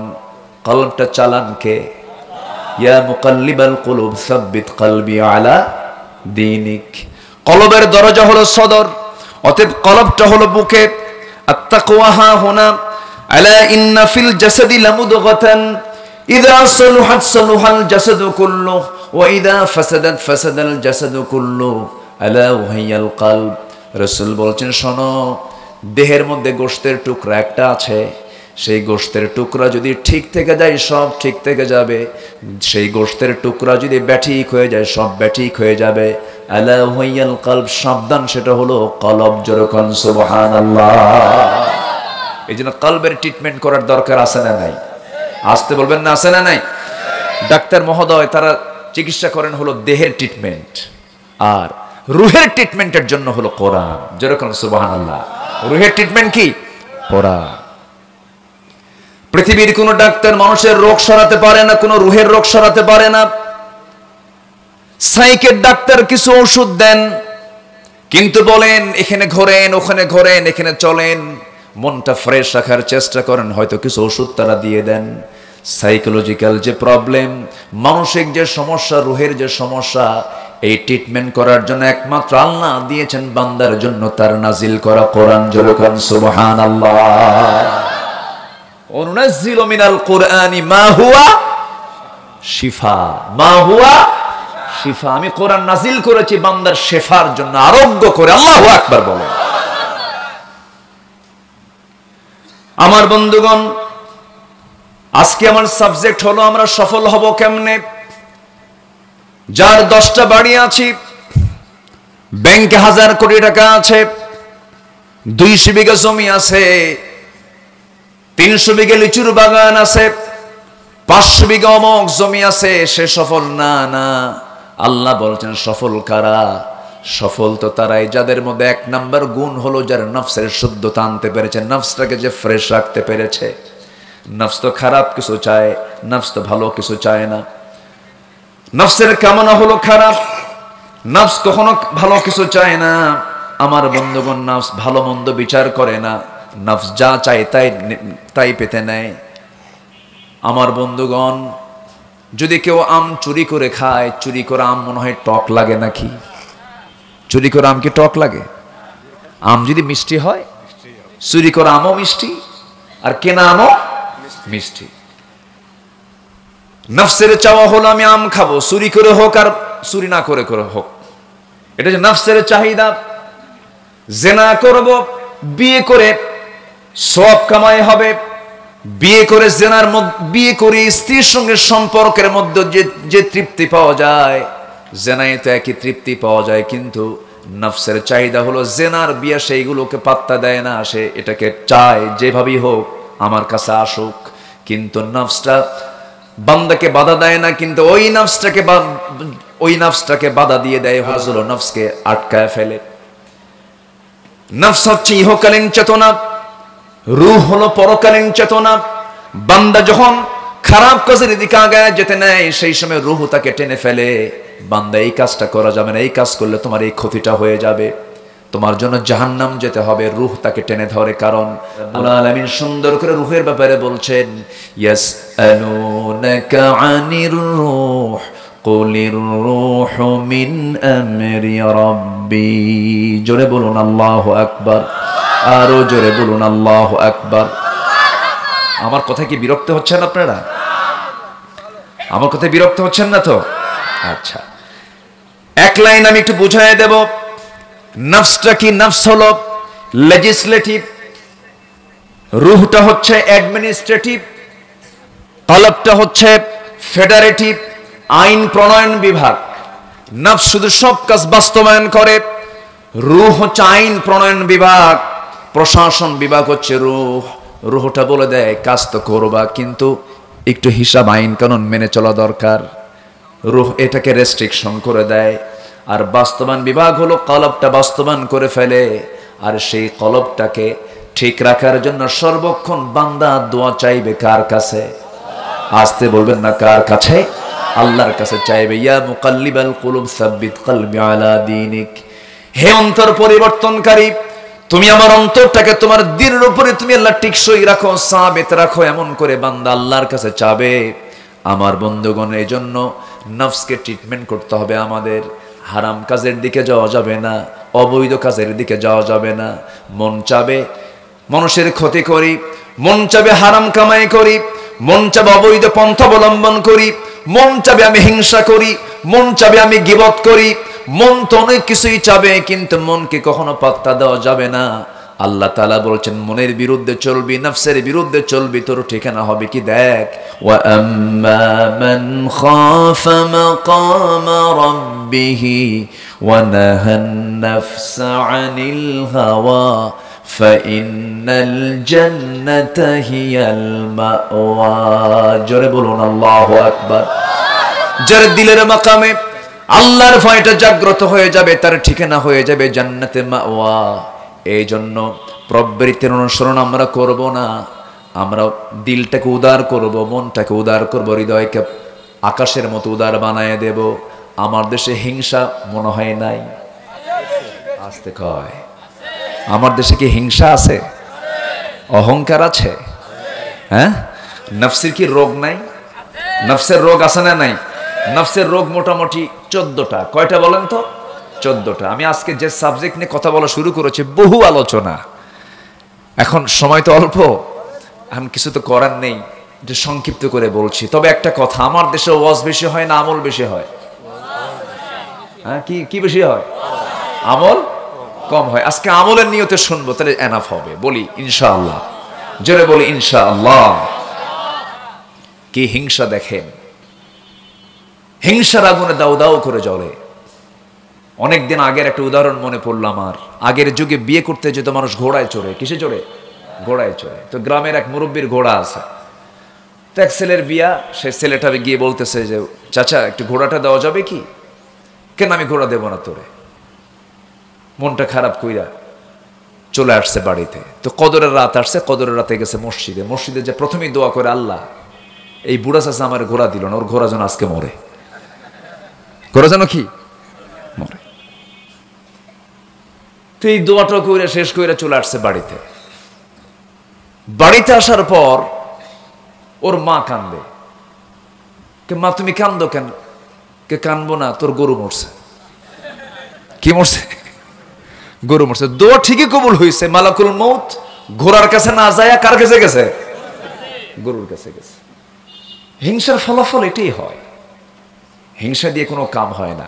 কলবটা চালান কে? ইয়া মুকাল্লিবাল কুলুব সাব্বিত কলবি আলা দীনিক। কলবের দরজা হলো সদর, অতএব কলবটা হলো বুকে। আত্তাকওয়া হা হুনা আলা ইন্না ফিল জাসাদি লামুদগাতান ইযা সালুহাত সালুহাল জাসাদু কুল্লুহু ওয়া ইযা ফাসাদাত ফাসাদাল জাসাদু কুল্লুহু আলা ওয়াহিয়াল কলব। রাসূল বলছেন শোনো, দেহের মধ্যে গোশতের টুকরা একটা আছে, সেই গোশতের টুকরা যদি ঠিক থেকে যায় সব ঠিক থেকে যাবে, সেই গোশতের টুকরা যদি ব্যাঠিক হয়ে যায় সব ব্যাঠিক হয়ে যাবে। আলা ওয়াহিয়াল কলব, সাবধান, সেটা হলো কলব। যেরকম সুবহানাল্লাহ। এই জন্য কলবের ট্রিটমেন্ট করার দরকার আছে না নাই? আসতে বলবেন না, আছে না নাই? ডাক্তার মহোদয় তারা চিকিৎসা করেন হলো দেহের ট্রিটমেন্ট, আর রুহের ট্রিটমেন্টের জন্য হলো কোরআন। যেরকম সুবহানাল্লাহ। রুহের ট্রিটমেন্ট কি? কোরআন। পৃথিবীর কোন ডাক্তার মানুষের রোগ সরাতে পারে না, কোন রুহের রোগ সরাতে পারে না। সাইকের ডাক্তার কিছু ওষুধ দেন, কিন্তু বলেন এখানে ঘোরেন ওখানে ঘোরেন এখানে চলেন, মনটা ফ্রেশ রাখার চেষ্টা করেন, হয়তো কিছু ওষুধ তারা দিয়ে দেন। সাইকোলজিক্যাল যে প্রবলেম, মানসিক যে সমস্যা, রুহের যে সমস্যা, এই ট্রিটমেন্ট করার জন্য একমাত্র আল্লাহ দিয়েছেন বান্দার জন্য তার নাজিল করা কোরআন। যেরকম সুবহানাল্লাহ। অনুনাজ্জিলু মিনাল কুরআনি মা হুয়া শিফা, মা হুয়া শিফা। আমি কোরআন নাজিল করেছি বান্দার শেফার জন্য, আরোগ্য করে। আল্লাহু আকবার বলেন। আমার বন্ধুগণ, আজকে আমার সাবজেক্ট হলো আমরা সফল হব কেমনে। যার 10টা বাড়ি আছে, ব্যাংকে 1000 কোটি টাকা আছে, 200 বিঘা জমি আছে, 300 বিঘা লিচুর বাগান আছে, 500 বিঘা অমক জমি আছে, সে সফল না? না, আল্লাহ বলছেন সফল কারা? সফল তো তারাই যাদের মধ্যে 1 নাম্বার গুণ হলো যার নফসের শুদ্ধতা আনতে পেরেছে, নফসটাকে যে ফ্রেশ রাখতে পেরেছে। নফস তো খারাপ কিছু চায়, নফস তো ভালো কিছু চায় না। নফসের কামনা হলো খারাপ, নফস কখনো ভালো কিছু চায় না। আমার বন্ধুগণ, নফস ভালো মন্দ বিচার করে না, নফস যা চায় তাই পেতে নেয়। আমার বন্ধুগণ, যদি কেউ আম চুরি করে খায়, চুরি করা আম মনে হয় টক লাগে নাকি? চুরি করা আম কি টক লাগে? আম যদি মিষ্টি হয়, চুরি করা আমও মিষ্টি, আর কেনা আমও মিষ্টি। নফসের চাওয়া হলো আমি আম খাবো, চুরি করে হোক আর চুরি না করে হোক, এটা যে নফসের চাহিদা। জেনা করব, বিয়ে করে সওয়াব কামাই হবে, বিয়ে করে বিয়ে করে স্ত্রীর সঙ্গে সম্পর্কের মধ্যে যে তৃপ্তি পাওয়া যায়, জেনায় তো একই তৃপ্তি পাওয়া যায়, কিন্তু নফসের চাহিদা হলো জেনার বিয়ে, সেইগুলোকে পাত্তা দেয় না, সে এটাকে চায় যেভাবেই হোক আমার কাছে আসুক। কিন্তু নফসটা বান্দাকে বাধা দেয় না, কিন্তু ওই নফসটাকে বাধা দিয়ে দেয়, হলো নফসকে আটকায় ফেলে। নফস হচ্ছে ইহকালীন চেতনা, রূহ হলো পরকালীন চেতনা। বান্দা যখন খারাপ কাজের দিকে আগায় যেতে নেয়, সেই সময় রূহ তাকে টেনে ফেলে, বান্দা এই কাজটা করা যাবে না, এই কাজ করলে তোমার এই ক্ষতিটা হয়ে যাবে, তোমার জন্য জাহান্নাম যেতে হবে। রূহ তাকে টেনে ধরে, কারণ আল্লাহ আলামিন সুন্দর করে রূহের ব্যাপারে বলছেন, ইয়াসআলুনাকা আনির রূহ কুলির রূহু মিন আমরি রাব্বি। জোরে বলুন আল্লাহু আকবার, আরো জোরে বলুন আল্লাহু আকবার। আমার কথা কি বিরক্ত হচ্ছেন আপনারা? আমার কথায় বিরক্ত হচ্ছেন না তো? আচ্ছা, এক লাইন আমি একটু বুঝাই দেব। নফসটা কি? নফস হলো লেজিসলেটিভ, রূহটা হচ্ছে অ্যাডমিনিস্ট্রেটিভ, কলবটা হচ্ছে ফেডারেটিভ, আইন প্রণয়ন বিভাগ। নফস শুধু সব কাজ বাস্তবায়ন করে, রূহ হচ্ছে আইন প্রণয়ন বিভাগ, প্রশাসন বিভাগ হচ্ছে রূহ। রূহটা বলে দেয় কাজ তো করবা, কিন্তু একটু হিসাব আইন কানুন মেনে চলা দরকার। রূহ এটাকে রেস্ট্রিকশন করে দেয়। আর বাস্তবায়ন বিভাগ হলো কলবটা বাস্তবায়ন করে ফেলে। আর সেই কলবটাকে ঠিক রাখার জন্য সর্বক্ষণ বান্দা দোয়া চাইবে কার কাছে? আসতে বলবেন না, কার কাছে? আল্লাহর কাছে চাইবে। ইয়া মুকাল্লিবাল কুলুব সাব্বিত কলবি আলা দীনিক। হে অন্তর পরিবর্তনকারী, তুমি আমার অন্তরটাকে তোমার দ্বীনের উপরে তুমি আল্লাহ টিকসই রাখো, সাবিত রাখো। এমন করে বান্দা আল্লাহর কাছে চাবে। আমার বন্ধুগণ, এই জন্য নফসকে ট্রিটমেন্ট করতে হবে আমাদের। হারাম কাজের দিকে যাওয়া যাবে না, অবৈধ কাজের দিকে যাওয়া যাবে না। মন চাবে মানুষের ক্ষতি করি, মন চাবে হারাম কামাই করি, মন চাবে অবৈধ পন্থা অবলম্বন করি, মন চাবে আমি হিংসা করি, মন চাবে আমি গীবত করি। মন তো অনেক কিছুই চাবে, কিন্তু মনকে কখনো পাত্তা দেওয়া যাবে না। আল্লাহ তাআলা বলছেন, মনের বিরুদ্ধে চলবি, নফসের বিরুদ্ধে চলবি, তোর ঠিকানা হবে কি? দেখ, ওয়া আম্মা মান খাফা মাকামা রাব্বিহি ওয়া নাহান নাফসা আনিল হাওয়া ফাইন্নাল জান্নাতা হিয়াল মাওয়া। জোরে বলুন আল্লাহু আকবার। যার দিলের মাকামে আল্লাহর ভয়টা জাগ্রত হয়ে যাবে, তার ঠিকানা হয়ে যাবে জান্নাতে মাওয়া। এই জন্য প্রবৃত্তির অনুসরণ আমরা করব না, আমরা দিলটাকে উদার করব, মনটাকে উদার করব, হৃদয়কে আকাশের মতো উদার বানায় দেব। আমার দেশে হিংসা মনে হয় নাই? আসতে কয়, আমার দেশে কি হিংসা আছে? অহংকার আছে? হ্যাঁ? নফসের কি রোগ নাই? নফসের রোগ আছে না নাই? নফসের রোগ মোটামুটি 14টা। কয়টা বলেন তো? 14টা। আমি আজকে যে সাবজেক্ট নিয়ে কথা বলা শুরু করেছি, বহু আলোচনা, এখন সময় তো অল্প, এখন কিছু তো করার নেই, যে সংক্ষিপ্ত করে বলছি। তবে একটা কথা, আমার দেশে ওয়াজ বেশি হয় না আমল বেশি হয়? হ্যাঁ, কি বেশি হয়? আমল কম হয়। আজকে আমলের নিয়তে শুনবো, তাহলে এনাফ হবে। বলি ইনশাআল্লাহ, জোরে বলি ইনশাআল্লাহ। কি হিংসা দেখেন, হিংসার আগুনে দাউ দাউ করে জ্বলে। অনেকদিন আগের একটা উদাহরণ মনে পড়লো আমার। আগের যুগে বিয়ে করতে যেত মানুষ ঘোড়ায় চড়ে। কিসে চড়ে? ঘোড়ায় চড়ে। তো গ্রামের এক মুরব্বীর ঘোড়া আছে, তো এক ছেলের বিয়া, সে ছেলেটা গিয়ে বলতেছে যে, চাচা একটু ঘোড়াটা দেওয়া যাবে কি? কেন আমি ঘোড়া দেবো না তোরে? মনটা খারাপ কইরা চলে আসছে বাড়িতে। তো কদরের রাত আসছে, কদরের রাতে গেছে মসজিদে। মসজিদে যে প্রথমেই দোয়া করে, আল্লাহ এই বুড়া চাচা আমার ঘোড়া দিল না, ওর ঘোড়া যেন আজকে মরে, ঘোড়া যেন কি মরে। তো এই দোয়াটা কইরা শেষ কইরা চলে আসছে বাড়িতে। বাড়িতে আসার পর ওর মা কান্দে। মা তুমি কান্দো কেন? কে কানবো না, তোর গরু মরছে। কি মরছে? গরু মরছে। দোয়া ঠিকই কবুল হয়েছে। মালাকুল মউত ঘোড়ার কাছে না যায়, কার কাছে গেছে? গরুর কাছে গেছে। হিংসার ফলাফল এটাই হয়। হিংসা দিয়ে কোনো কাম হয় না।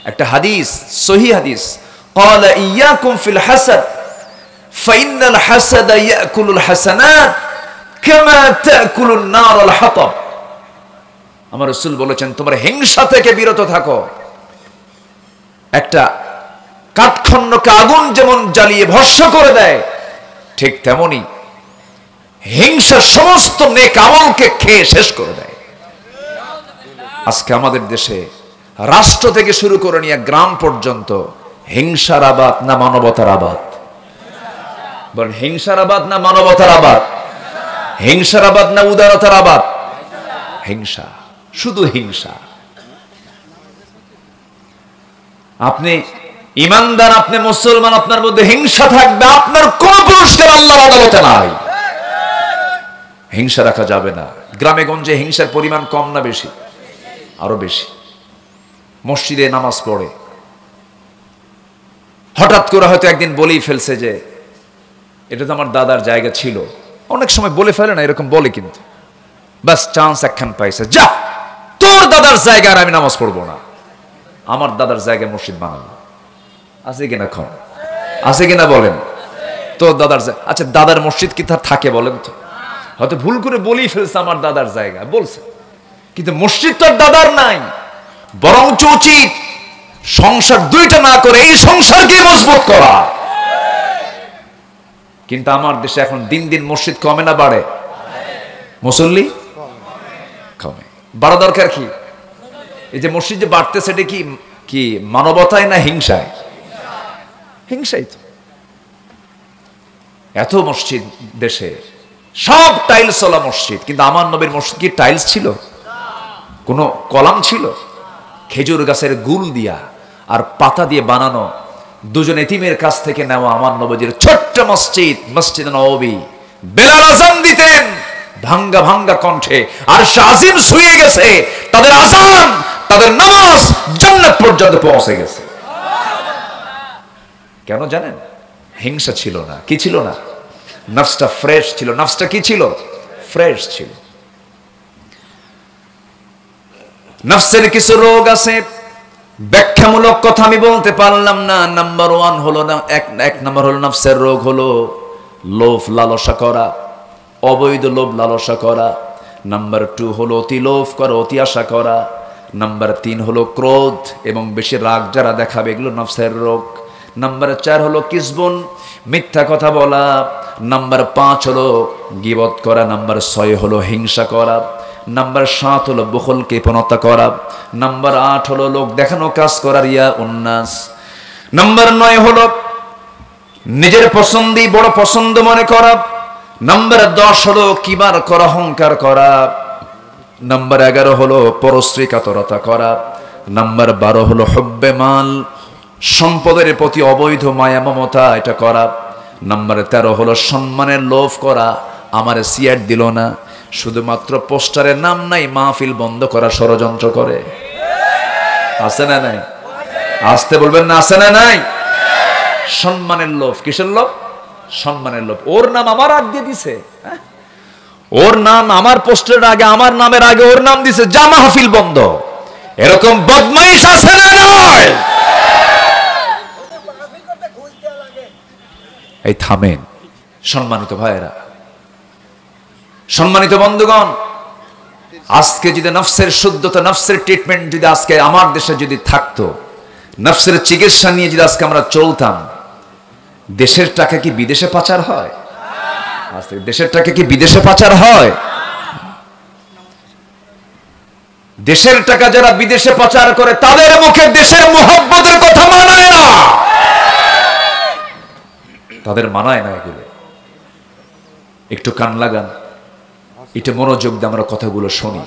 একটা হাদিস, সহি হাদিস, قال إياكم في الحسد فإن الحسد يأكل الحسنات كما تأكل النار الحطب। আমার রাসূল বলেছেন তোমরা হিংসা থেকে বিরত থাকো। একটা কাঠখণ্ডকে আগুন যেমন জ্বালিয়ে ভস্ম করে দেয়, ঠিক তেমনি হিংসা সমস্ত নেক আমলকে খেয়ে শেষ করে দেয়। আজকে আমাদের দেশে রাষ্ট্র থেকে শুরু করে নিয়ে গ্রাম পর্যন্ত হিংসার আবাদ না মানবতার আবাদ? বলেন হিংসার আবাদ না মানবতার আবাদ? হিংসার আবাদ না উদারতার আবাদ? হিংসা, শুধু হিংসা। আপনি ইমানদার, আপনি মুসলমান, আপনার মধ্যে হিংসা থাকবে, আপনার কোন পুরস্কার আল্লাহর আদালতে নাই। হিংসা রাখা যাবে না। গ্রামে গঞ্জে হিংসার পরিমাণ কম না বেশি? আরো বেশি। মসজিদে নামাজ পড়ে হঠাৎ করে হয়তো একদিন বলেই ফেলছে যে এটা তো আমার দাদার জায়গা ছিল। অনেক সময় বলে ফেলে না, এরকম বলে, কিন্তু বাস চান্স একখান পাইছে, যা তোর দাদার জায়গায় আমি নামাজ পড়বো না, আমার দাদার জায়গায় মসজিদ বানাবো। আছে কিনা খন? আছে কিনা বলেন? তোর দাদার আচ্ছা দাদার মসজিদ কি তার থাকে বলেন তো? হয়তো ভুল করে বলেই ফেলছে আমার দাদার জায়গা বলছে, কিন্তু মসজিদ তো দাদার নাই। বরঞ্চ উচিত সংসার দুইটা না করে এই সংসারকে মজবুত করা। কিন্তু আমার দেশে এখন দিন দিন মসজিদ কমে না বাড়ে? মুসল্লি কমে। বাড়া দরকার কি? এই যে মসজিদ যে বাড়তেছে এটা কি মানবতায় না হিংসায়? হিংসাই তো। এত মসজিদ দেশে, সব টাইলস ওলা মসজিদ, কিন্তু আমার নবীর মসজিদ কি টাইলস ছিল? কোন কলাম ছিল? খেজুর গাছের গুল দিয়া আর পাতা দিয়ে বানানো দুজন এতিমের কাছ থেকে নেওয়া আমার নবীর ছোট্ট মসজিদ, মসজিদ নববী। বেলাল আযান দিতেন ভাঙ্গা ভাঙ্গা কণ্ঠে, আর শাজিম শুয়ে গেছে, তাদের আযান, তাদের নামাজ জান্নাত পর্যন্ত পৌঁছে গেছে। কেন জানেন? হিংসা ছিল না। কি ছিল না? নফসটা ফ্রেশ ছিল। নফসটা কি ছিল? ফ্রেশ ছিল। নফসের কিছু রোগ আছে, ব্যাখ্যামূলক কথা আমি বলতে পারলাম না। নাম্বার ওয়ান হলো না, এক নাম্বার হলো নফসের রোগ হলো লোভ লালসা করা, অবৈধ লোভ লালসা করা। নাম্বার টু হলো অতি লোভ করা, অতি আশা করা। নাম্বার তিন হলো ক্রোধ এবং বেশি রাগ যারা দেখাবে, এগুলো নফসের রোগ। নাম্বার চার হলো কিসবুন, মিথ্যা কথা বলা। নাম্বার পাঁচ হলো গীবত করা। নাম্বার ছয় হলো হিংসা করা। নাম্বার 7 হলো বুখল, কৃপণতা করা। নাম্বার 8 হলো লোক দেখানো কাজ করা, রিয়া উন্নাস। নাম্বার 9 হলো নিজের পছন্দই বড় পছন্দ মনে করা। নাম্বার 10 হলো কিবার করা, অহংকার করা। নাম্বার 11 হলো পরশ্রী কাতরতা করা। নাম্বার 12 হলো হুব্বে মাল, সম্পদের প্রতি অবৈধ মায়া মমতা এটা করা। নাম্বার 13 হলো সম্মানের লোভ করা, আমার সিয়ার দিল না, শুধুমাত্র পোস্টারের নাম নাই, মাহফিল বন্ধ করা ষড়যন্ত্র করে। আছে না নাই? আসতে বলবেন না, আছে না নাই? সম্মানের লোভ। কিসের লোভ? সম্মানের লোভ। ওর নাম আমার আগ দিয়ে দিছে, ওর নাম আমার পোস্টারের আগে, আমার নামের আগে ওর নাম দিছে, যা মাহফিল বন্ধ। এরকম বদমাইশ আছে না নয়? এই থামেন সম্মানিত ভাইয়েরা, সম্মানিত বন্ধুগণ। আজকে যদি নফসের শুদ্ধতা, নফসের ট্রিটমেন্ট যদি আজকে আমার দেশে যদি থাকতো, নফসের চিকিৎসা নিয়ে যদি আজকে আমরা চলতাম, দেশের টাকা কি বিদেশে পাচার হয়? আজকে দেশের টাকা কি বিদেশে পাচার হয়? দেশের টাকা যারা বিদেশে পাচার করে তাদের মুখে দেশের মুহাব্বতের কথা মানায় না, তাদের মানায় না এগুলো। একটু কান লাগান, এটা মনোযোগ দিয়ে আমরা কথাগুলো শুনি।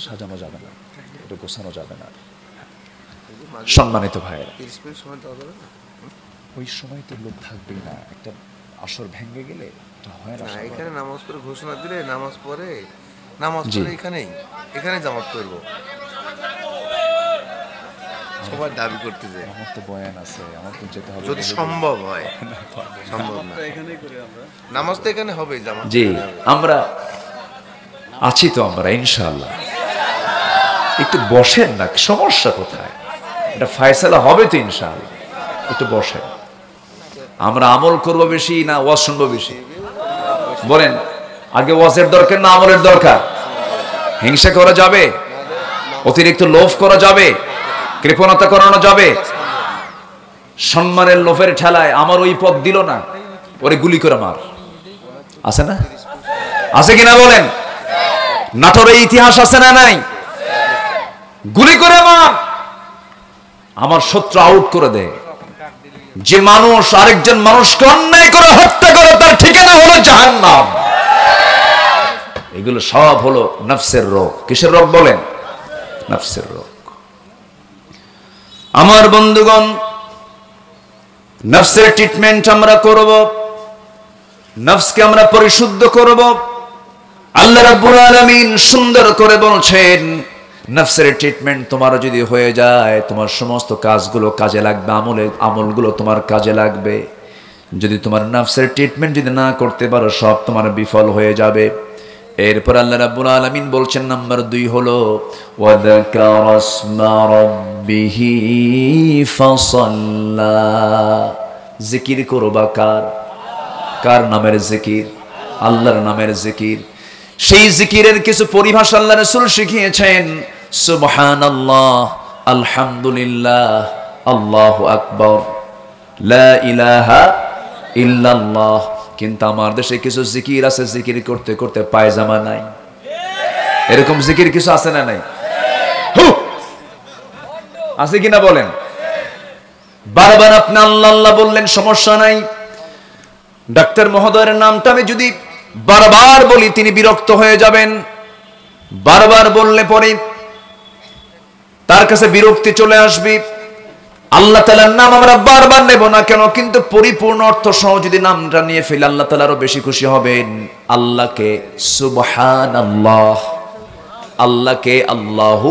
সাজানো যাবে না, এটা গোছানো যাবে না। সম্মানিত ভাইয়েরা, ওই সময় তো লোক থাকবেই না, একটা আসর ভেঙে গেলে হয় না। এখানে নামাজ পড়ে ঘোষণা দিলে নামাজ পড়ে এখানে জামাত করবো, সবার দাবি করতে যায়। আমার তো বয়ান আছে, আমার তো যেতে হবে যদি সম্ভব হয়। সম্ভব না, নামাজ তো এখানে হবে, জামাত। জি, আমরা আছি তো, আমরা ইনশাআল্লাহ একটু বসেন না, সমস্যা কোথায়? এটা ফয়সালা হবে তো ইনশাআল্লাহ, একটু বসেন। আমরা আমল করব বেশি না ওয়াজ শুনবো বেশি? বলেন, আগে ওয়াজের দরকার না আমলের দরকার? হিংসা করা যাবে? অতিরিক্ত লোভ করা যাবে? কৃপণতা করানো যাবে? সম্মানের লোভের ঠেলায় আমার ওই পথ দিল না, ওরে গুলি করে মার, আছে না? আছে কিনা বলেন? নাটোরের ইতিহাস আছে না নাই? গুলি করে মার, আমার শত্রু আউট করে দে। যে মানুষ আরেকজন মানুষকে অন্যায় করে হত্যা করে তার ঠিকানা হলো জাহান্নাম। এগুলো সব হলো নফসের রোগ। কিসের রোগ বলেন? নফসের রোগ। আমার বন্ধুগণ, নফসের ট্রিটমেন্ট আমরা করব, নফসকে আমরা পরিশুদ্ধ করব। আল্লাহ রাব্বুল আলামিন সুন্দর করে বলছেন, নফসের ট্রিটমেন্ট তোমার যদি হয়ে যায়, তোমার সমস্ত কাজগুলো কাজে লাগবে, আমলগুলো তোমার কাজে লাগবে। যদি তোমার নফসের ট্রিটমেন্ট যদি না করতে পারো, সব তোমার বিফল হয়ে যাবে। এরপর আল্লাহ রাব্বুল আলামিন বলছেন, নাম্বার 2 হলো ওয়াযাকারা ইসমা রাব্বিহি ফাসাল্লা। জিকির করবা কার? কার নামের জিকির? আল্লাহর নামের জিকির। সেই জিকিরের কিছু পরিভাষা আল্লাহ রাসূল শিখিয়েছেন। সুবহানাল্লাহ, আলহামদুলিল্লাহ, আল্লাহু আকবার, লা ইলাহা ইল্লাল্লাহ। কিন্তু আমার দেশে কিছু জিকির আছে, জিকির করতে করতে পায়জামা নাই। এরকম জিকির কিছু আছে না নাই? আছে কিনা বলেন? বারবার আপনি আল্লাহ আল্লাহ বললেন, সমস্যা নাই। ডাক্তার মহোদয়ের নামটা আমি যদি বারবার বলি তিনি বিরক্ত হয়ে যাবেন। বারবার বললে পরে তার কাছে বিরক্তি চলে আসবে। আল্লাহ তাআলার নাম আমরা বারবার নেব না কেন, কিন্তু পরিপূর্ণ অর্থ সহ যদি নামটা নিয়ে ফেলি, আল্লাহ তাআলা আরো বেশি খুশি হবেন। আল্লাহকে সুবহানাল্লাহ, আল্লাহকে আল্লাহু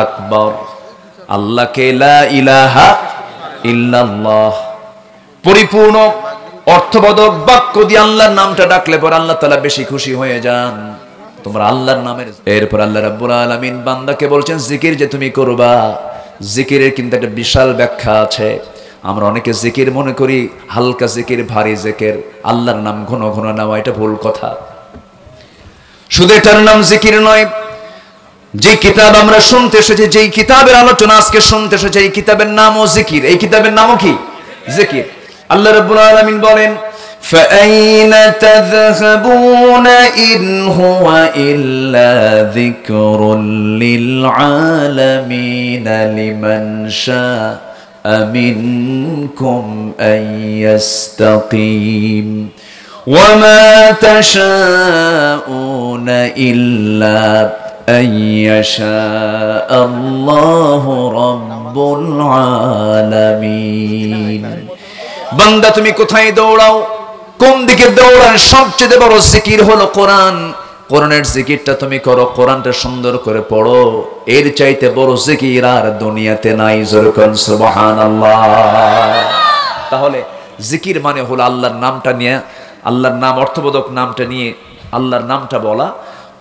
আকবার, আল্লাহকে লা ইলাহা ইল্লাল্লাহ। পরিপূর্ণ অর্থবোধক বাক্য দিয়ে আল্লাহর নামটা ডাকলে পর আল্লাহ তাআলা বেশি খুশি হয়ে যান। তোমরা আল্লাহর নামের। এরপর আল্লাহ রাব্বুল আলামিন বান্দাকে বলছেন, জিকির যে তুমি করবা, জিকিরের কিন্তু একটা বিশাল ব্যাখ্যা আছে। আমরা অনেকে জিকির মনে করি হালকা জিকির, ভারী জিকির। আল্লাহর নাম ঘন ঘন নেওয়া এটা ভুল কথা। শুধু এটার নাম জিকির নয়। যে কিতাব আমরা শুনতে এসেছি, যেই কিতাবের আলোচনা আজকে শুনতে এসেছি, এই কিতাবের নামও জিকির। এই কিতাবের নামও কি? জিকির। আল্লাহ রাব্বুল আলামিন বলেন, فَأَيْنَ تَذْهَبُونَ إِنْ هُوَ إِلَّا ذِكْرٌ لِلْعَالَمِينَ لِمَنْ شَاءَ مِنْكُمْ أَنْ يَسْتَقِيمَ وَمَا تَشَاءُونَ إِلَّا أَنْ يَشَاءَ اللَّهُ رَبُّ الْعَالَمِينَ। বান্দা তুমি কোথায় দৌড়াও, কোন দিকে দৌড়ান? সবচেয়ে বড় জিকির হলো কোরআন। কোরআনের জিকিরটা তুমি করো, কোরআনটা সুন্দর করে পড়ো। এর চাইতে বড় জিকির আর দুনিয়াতে নাই। জোরে কোন সুবহানাল্লাহ। তাহলে জিকির মানে হলো আল্লাহর নামটা নিয়ে, আল্লাহর নাম অর্থবোধক নামটা নিয়ে আল্লাহর নামটা বলা,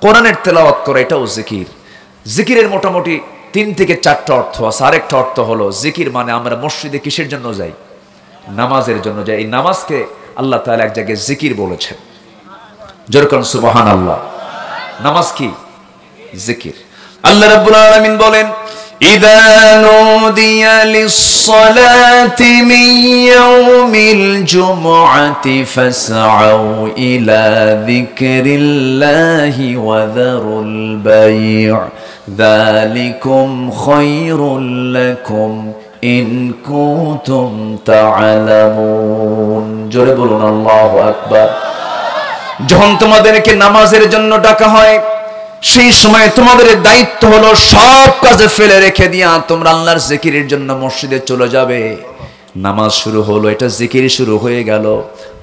কোরআনের তেলাওয়াত করা, এটাও জিকির। জিকিরের মোটামুটি 3 থেকে 4টা অর্থ আছে। আরেকটা অর্থ হলো জিকির মানে আমরা মসজিদে কিসের জন্য যাই? নামাজের জন্য যাই। এই নামাজকে আল্লাহ তাআলা এক জায়গায় জিকির বলেছেন। জোরে কোন সুবহানাল্লাহ। নামাজ কি? জিকির। আল্লাহ রাব্বুল আলামিন বলেন, ইযা নুদিয়া লিস-সালাতি মিন ইয়াউমিল জুমআতি ফাসআউ ইলা যিকরিল্লাহি ওয়া যারুল বাই', যালিকুম খায়রুল লাকুম ইন কুনতুম তা'লামুন। জোরে বলুন আল্লাহু আকবার। যখন তোমাদেরকে নামাজের জন্য ডাকা হয়, সেই সময় তোমাদের দায়িত্ব হলো সব কাজে ফেলে রেখে দিয়া তোমরা আল্লাহর জিকিরের জন্য মসজিদে চলে যাবে। নামাজ শুরু হলো, এটা জিকির শুরু হয়ে গেল।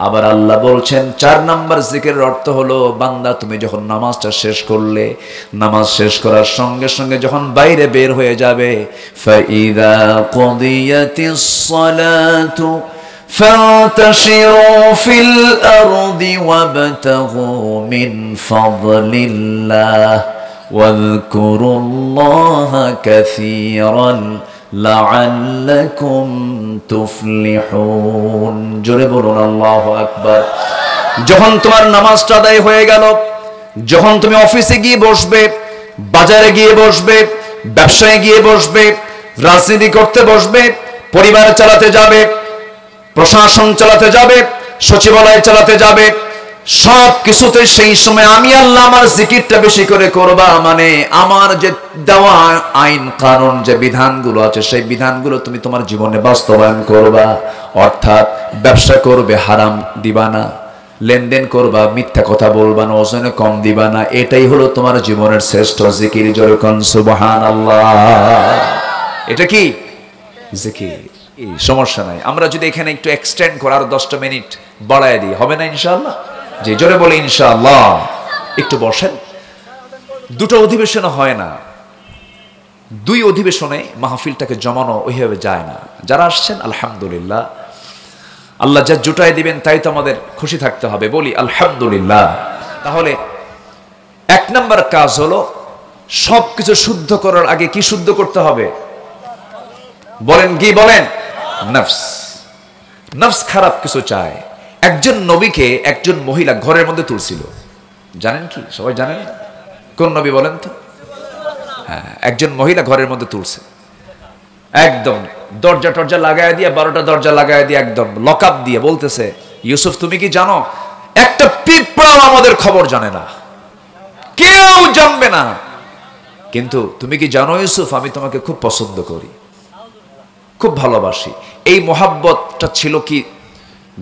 আবার আল্লাহ বলছেন 4 নাম্বার জিকিরের অর্থ হলো, বান্দা তুমি যখন নামাজটা শেষ করলে, নামাজ শেষ করার সঙ্গে সঙ্গে যখন বাইরে বের হয়ে যাবে, ফাইদা কুদিয়াতিস সালাতু ফান্তাশিরু ফিল আরদি ওয়াবতাগু মিন ফাদলিল্লাহ ওয়াযকুরুল্লাহা কাসীরান লাআল্লাকুম তুফলিহুন। জোরে বলুন আল্লাহু আকবার। যখন তোমার নামাজটা আদায় হয়ে গেল, যখন তুমি অফিসে গিয়ে বসবে, বাজারে গিয়ে বসবে, ব্যবসায় গিয়ে বসবে, রাজনীতি করতে বসবে, পরিবার চালাতে যাবে, প্রশাসন চালাতে যাবে, সচিবালয় চালাতে যাবে, সব কিছুতে সেই সময় আমি আল্লাহ আমার জিকিরটা বেশি করে করবা, মানে আমার যে দেওয়া আইন কানুন যে বিধানগুলো আছে সেই বিধানগুলো তুমি তোমার জীবনে বাস্তবায়ন করবা। অর্থাৎ ব্যবসা করবে, হারাম দিবা না, লেনদেন করবা, মিথ্যা কথা বলবা না, ওজনে কম দিবা না। এটাই হলো তোমার জীবনের শ্রেষ্ঠ জিকির। জোরে কোন সুবহানাল্লাহ। এটা কি জিকির? সমস্যা নাই, আমরা যদি এখানে একটু এক্সটেন্ড করে আরো 10টা মিনিট বাড়ায় দিই, হবে না ইনশাআল্লাহ? যে জোরে বলে ইনশাআল্লাহ। একটু বসেন। দুটো অধিবেশন হয় না, 2 অধিবেশনে মাহফিলটাকে জমানো ওইভাবে যায় না। যারা আসছেন আলহামদুলিল্লাহ, আল্লাহ যা জুটায় দিবেন তাই তো আমাদের খুশি থাকতে হবে, বলি আলহামদুলিল্লাহ। তাহলে 1 নম্বর কাজ হলো সবকিছু শুদ্ধ করার আগে কি শুদ্ধ করতে হবে? বলেন কি? বলেন নফস। নফস খারাপ কিছু চায়। একজন নবীকে একজন মহিলা ঘরের মধ্যে তুলছিল, জানেন কি? সবাই জানেন? কোন নবী বলেন তো? হ্যাঁ, একজন মহিলা ঘরের মধ্যে তুলছে, একদম দরজা টরজা লাগায় দিয়ে, 12টা দরজা লাগায় দিয়ে, একদম লকআপ দিয়ে বলতেছে, ইউসুফ তুমি কি জানো একটা পিঁপড়াও আমাদের খবর জানে না, কেউ জানবে না, কিন্তু তুমি কি জানো ইউসুফ আমি তোমাকে খুব পছন্দ করি, খুব ভালোবাসি। এই মোহাব্বতটা ছিল কি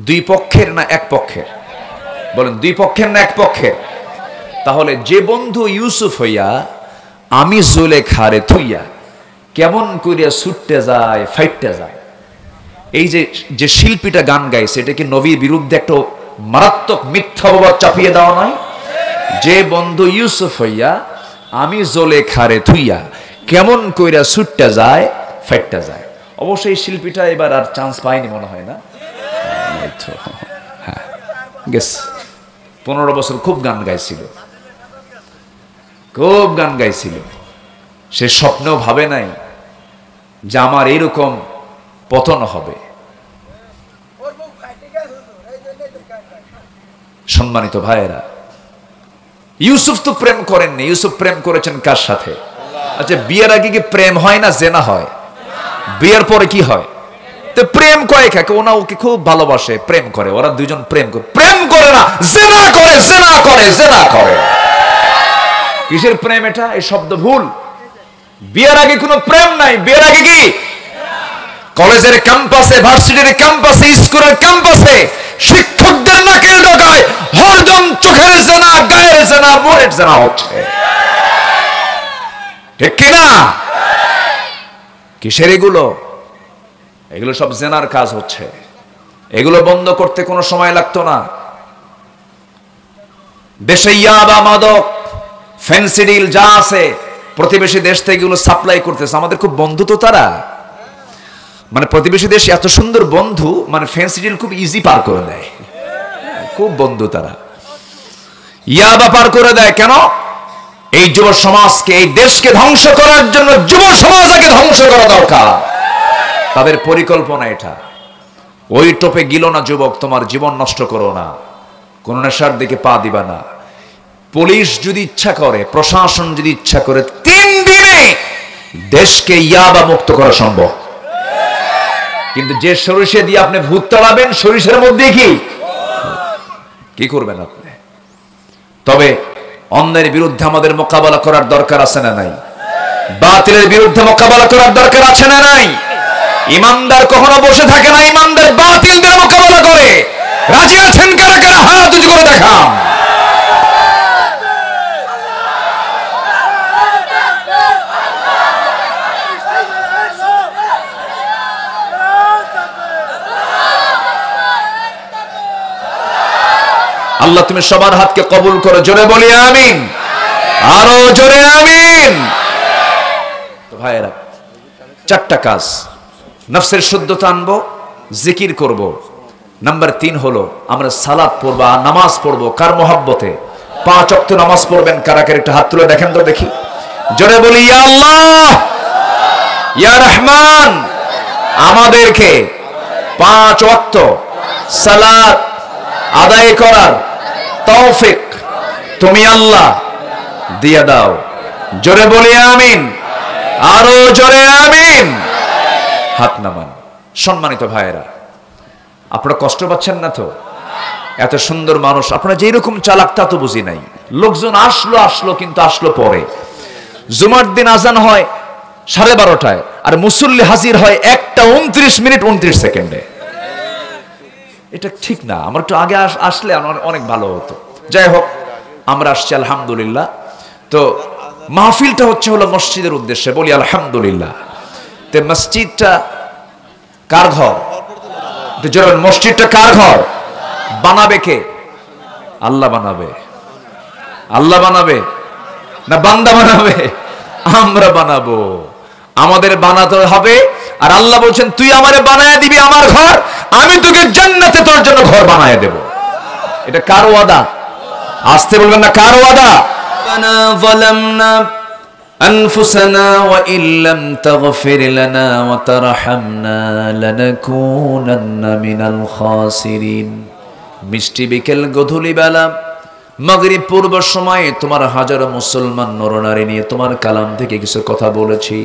2 পক্ষের না 1 পক্ষের? বলেন 2 পক্ষের না 1 পক্ষের? তাহলে যে বন্ধু ইউসুফ হইয়া আমি জুলেখারে থুইয়া কেমন করিয়া ছুটতে যায়, ফাইটতে যায়। এই যে শিল্পীটা গান গাইছে, এটা কি নবীর বিরুদ্ধে একটা মারাত্মক মিথ্যা অপবাদ চাপিয়ে দেওয়া নয়? যে বন্ধু ইউসুফ হইয়া আমি জুলেখারে থুইয়া কেমন কইরা ছুটতে যায়, ফাইটতে যায়। অবশ্যই শিল্পীটা এবার আর চান্স পায়নি মনে হয় না। হ্যাঁ, গেস 15 বছর খুব গান গাইছিল, খুব গান গাইছিল। সে স্বপ্নেও ভাবে নাই যে আমার এরকম পতন হবে। সম্মানিত ভাইয়েরা, ইউসুফ তো প্রেম করেননি। ইউসুফ প্রেম করেছেন কার সাথে? আচ্ছা, বিয়ের আগে কি প্রেম হয় না জেনা হয়? বিয়ের পরে কি হয়? তো প্রেম করে কাকে? ওনা ওকে খুব ভালোবাসে, প্রেম করে, ওরা দুজন প্রেম করে। প্রেম করে না, জেনা করে, জেনা করে, জেনা করে। কিসের প্রেম এটা? এই শব্দ ভুল। বিয়ের আগে কোনো প্রেম নাই। বিয়ের আগে কি? কলেজের ক্যাম্পাসে, ভার্সিটির ক্যাম্পাসে, স্কুলের ক্যাম্পাসে শিক্ষকদের নাকের ডগায় হরদম চোখের জেনা, গায়ের জেনা, মনের জেনা হচ্ছে, ঠিক কিনা? কিসের এগুলো? এগুলো সব জেনার কাজ হচ্ছে। এগুলো বন্ধ করতে কোনো সময় লাগতো না। দেশে ইয়াবা, মাদক, ফেন্সিডিল যা আছে প্রতিবেশী দেশ থেকে এগুলো সাপ্লাই করতেছে। আমাদের খুব বন্ধু তো তারা, মানে প্রতিবেশী দেশ এত সুন্দর বন্ধু, মানে ফেন্সিডিল খুব ইজি পার করে দেয়, খুব বন্ধু তারা। ইয়াবা পার করে দেয় কেন? এই যুব সমাজকে, এই দেশকে ধ্বংস করার জন্য যুব সমাজ আগে ধ্বংস করা দরকার। তাদের পরিকল্পনা এটা। ওই টোপে গিল না যুবক, তোমার জীবন নষ্ট করো না, কোন নেশার দিকে পা দিবা না। পুলিশ যদি ইচ্ছা করে, প্রশাসন যদি ইচ্ছা করে, 3 দিনে দেশকে ইয়াবা মুক্ত করা সম্ভব। কিন্তু যে সরিষা দিয়ে আপনি ভূত তাড়াবেন, সরিষার মধ্যে কি করবেন আপনি? তবে অন্যের বিরুদ্ধে আমাদের মোকাবেলা করার দরকার আছে না নাই? বাতিলের বিরুদ্ধে মোকাবেলা করার দরকার আছে না নাই? ইমানদার কখনো বসে থাকে না, ইমানদার বাতিলদের মোকাবেলা করে। রাজি আছেন কারা কারা? হাত উঁচু করে দেখান। আল্লাহ তুমি সবার হাতকে কবুল করো। জোরে বলি আমিন, আরো জোরে আমিন। তো ভাইয়েরা, 4টা কাজ। নফসের শুদ্ধতা আনবো, জিকির করব। নাম্বার 3 হলো আমরা সালাত পড়বো, নামাজ পড়বো। কার মহব্বতে? 5 ওয়াক্ত নামাজ পড়বেন কারা কারা একটু হাত তুলে দেখেন তো দেখি, জোরে বলি ইয়া আল্লাহ ইয়া রহমান, আমাদেরকে 5 ওয়াক্ত সালাত আদায় করার তৌফিক তুমি আল্লাহ দিয়ে দাও। জোরে বলি আমিন, আরো জোরে আমিন। হাত নামান। সম্মানিত ভাইয়েরা, আপনারা কষ্ট পাচ্ছেন না তো? এত সুন্দর মানুষ, আপনারা যেরকম চালাক তা তো বুঝি নাই। লোকজন আসলো কিন্তু আসলো পরে। জুমার দিন আজান হয় 12:30টায়, আর মুসল্লি হাজির হয় 1:29 29 সেকেন্ডে। এটা ঠিক না। আমার একটু আগে আসলে অনেক ভালো হতো। যাই হোক, আমরা আসছি আলহামদুলিল্লাহ। তো মাহফিলটা হলো মসজিদের উদ্দেশ্যে, বলি আলহামদুলিল্লাহ। তো মসজিদটা কার ঘর? মসজিদটা কার ঘর? বানাবে কে? আল্লাহ বানাবে। আল্লাহ বানাবে না বান্দা বানাবে? আমরা বানাবো। আমাদের বানাতে হবে। আর আল্লাহ বলছেন তুই আমারে বানায় দিবি আমার ঘর, আমি তোকে জান্নাতে তোর জন্য ঘর বানায় দেব। এটা কার ওয়াদা? আসতে বলবেন না, কার ওয়াদা? ربنا ظلمنا أنفسنا وإن لم تغفر لنا وترحمنا لنكونن من الخاسرين। মিষ্টি বিকেল গধূলি বেলা মাগরিব পূর্ব সময়ে তোমার হাজারো মুসলমান নরনারী নিয়ে তোমার কালাম থেকে কিছু কথা বলেছি,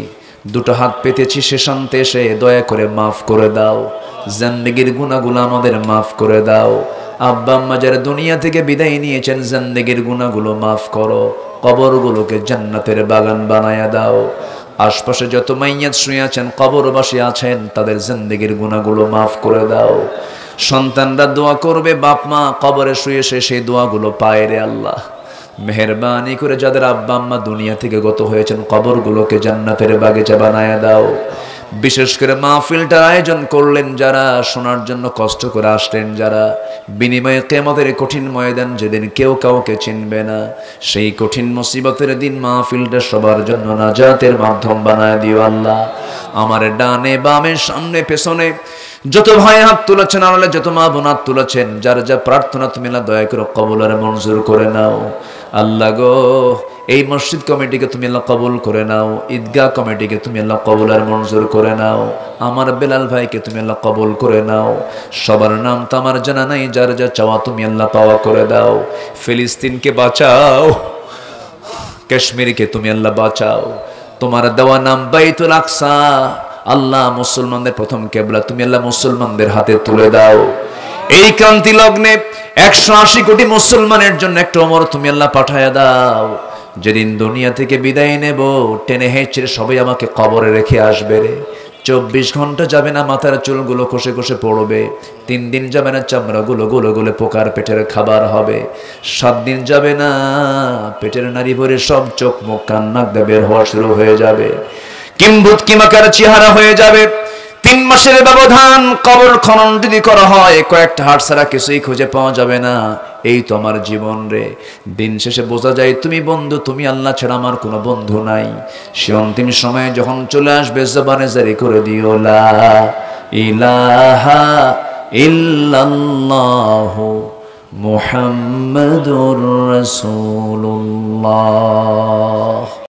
দুটো হাত পেতেছি, শেষান্তে এসে দয়া করে মাফ করে দাও। জিন্দেগির গুনাহগুলো আমাদের মাফ করে দাও। আব্বা আম্মা যারা দুনিয়া থেকে বিদায় নিয়েছেন, জিন্দেগির গুনাহগুলো মাফ করো। কবরগুলোকে জান্নাতের বাগান বানায়া দাও। আশপাশে যত মাইয়াত শুয়ে আছেন, কবরবাসী আছেন, তাদের জিন্দেগির গুনাহগুলো মাফ করে দাও। সন্তানরা দোয়া করবে, বাপ মা কবরে শুয়ে সেই দোয়াগুলো পায় রে আল্লাহ। মেহেরবানি করে যাদের আব্বা আম্মা দুনিয়া থেকে গত হয়েছেন, কবরগুলোকে জান্নাতের বাগিচা বানায়া দাও। বিশেষ করে মাহফিলটার আয়োজন করলেন যারা, শোনার জন্য কষ্ট করে আসলেন যারা, বিনিময়ে কিয়ামতের কঠিন ময়দান যেদিন কেউ কাউকে চিনবে না, সেই কঠিন মুসিবতের দিন মাহফিলটা সবার জন্য নাজাতের মাধ্যম বানায় দিও আল্লাহ। আমার ডানে বামে সামনে পেছনে যত ভাই হাত তুলেছেন, আল্লাহ যত মা বোন হাত তুলেছেন, যার যা প্রার্থনা তুমি আল্লাহ দয়া করে কবুল আর মঞ্জুর করে নাও আল্লাহ গো। এই মসজিদ কমিটিকে তুমি আল্লাহ কবুল করে নাও, ঈদগাহ কমিটিকে তুমি আল্লাহ কবুল আর মঞ্জুর করে নাও, আমার বেলাল ভাইকে তুমি আল্লাহ কবুল করে নাও। সবার নাম তো আমার জানা নাই, যার যা চাওয়া তুমি আল্লাহ পাওয়া করে দাও। ফিলিস্তিনকে বাঁচাও, কাশ্মীরকে তুমি আল্লাহ বাঁচাও। তোমার দেওয়া নাম বাইতুল আকসা আল্লাহ, মুসলমানদের প্রথম কেবলা, তুমি আল্লাহ মুসলমানদের হাতে তুলে দাও। এই ক্রান্তি লগ্নে 180 কোটি মুসলমানের জন্য একটা ওমর তুমি আল্লাহ পাঠায়া দাও। যেদিন দুনিয়া থেকে বিদায় নেব, টেনে হেঁচড়ে সবাই আমাকে কবরে রেখে আসবে রে। 24 ঘন্টা যাবে না মাথার চুলগুলো খসে খসে পড়বে, 3 দিন যাবে না চামড়াগুলো গুলো গুলো পোকার পেটের খাবার হবে, 7 দিন যাবে না পেটের নারী ভরে সব চোখ মুখ কান নাক দিয়ে বের হওয়া শুরু হয়ে যাবে, কিম্ভূত কিমাকার চেহারা হয়ে যাবে। 3 মাসের ব্যবধান কবর খনন যদি করা হয়, কয়েকটা হাড় ছাড়া কিছুই খুঁজে পাওয়া যাবে না। এই তো আমার জীবন রে। দিন শেষে বোঝা যায় তুমি বন্ধু, তুমি আল্লাহ ছাড়া আমার কোনো বন্ধু নাই। সে অন্তিম সময়ে যখন চলে আসবে, জবানে জারি করে দিও লা ইলাহা ইল্লাল্লাহু মুহাম্মাদুর রাসূলুল্লাহ।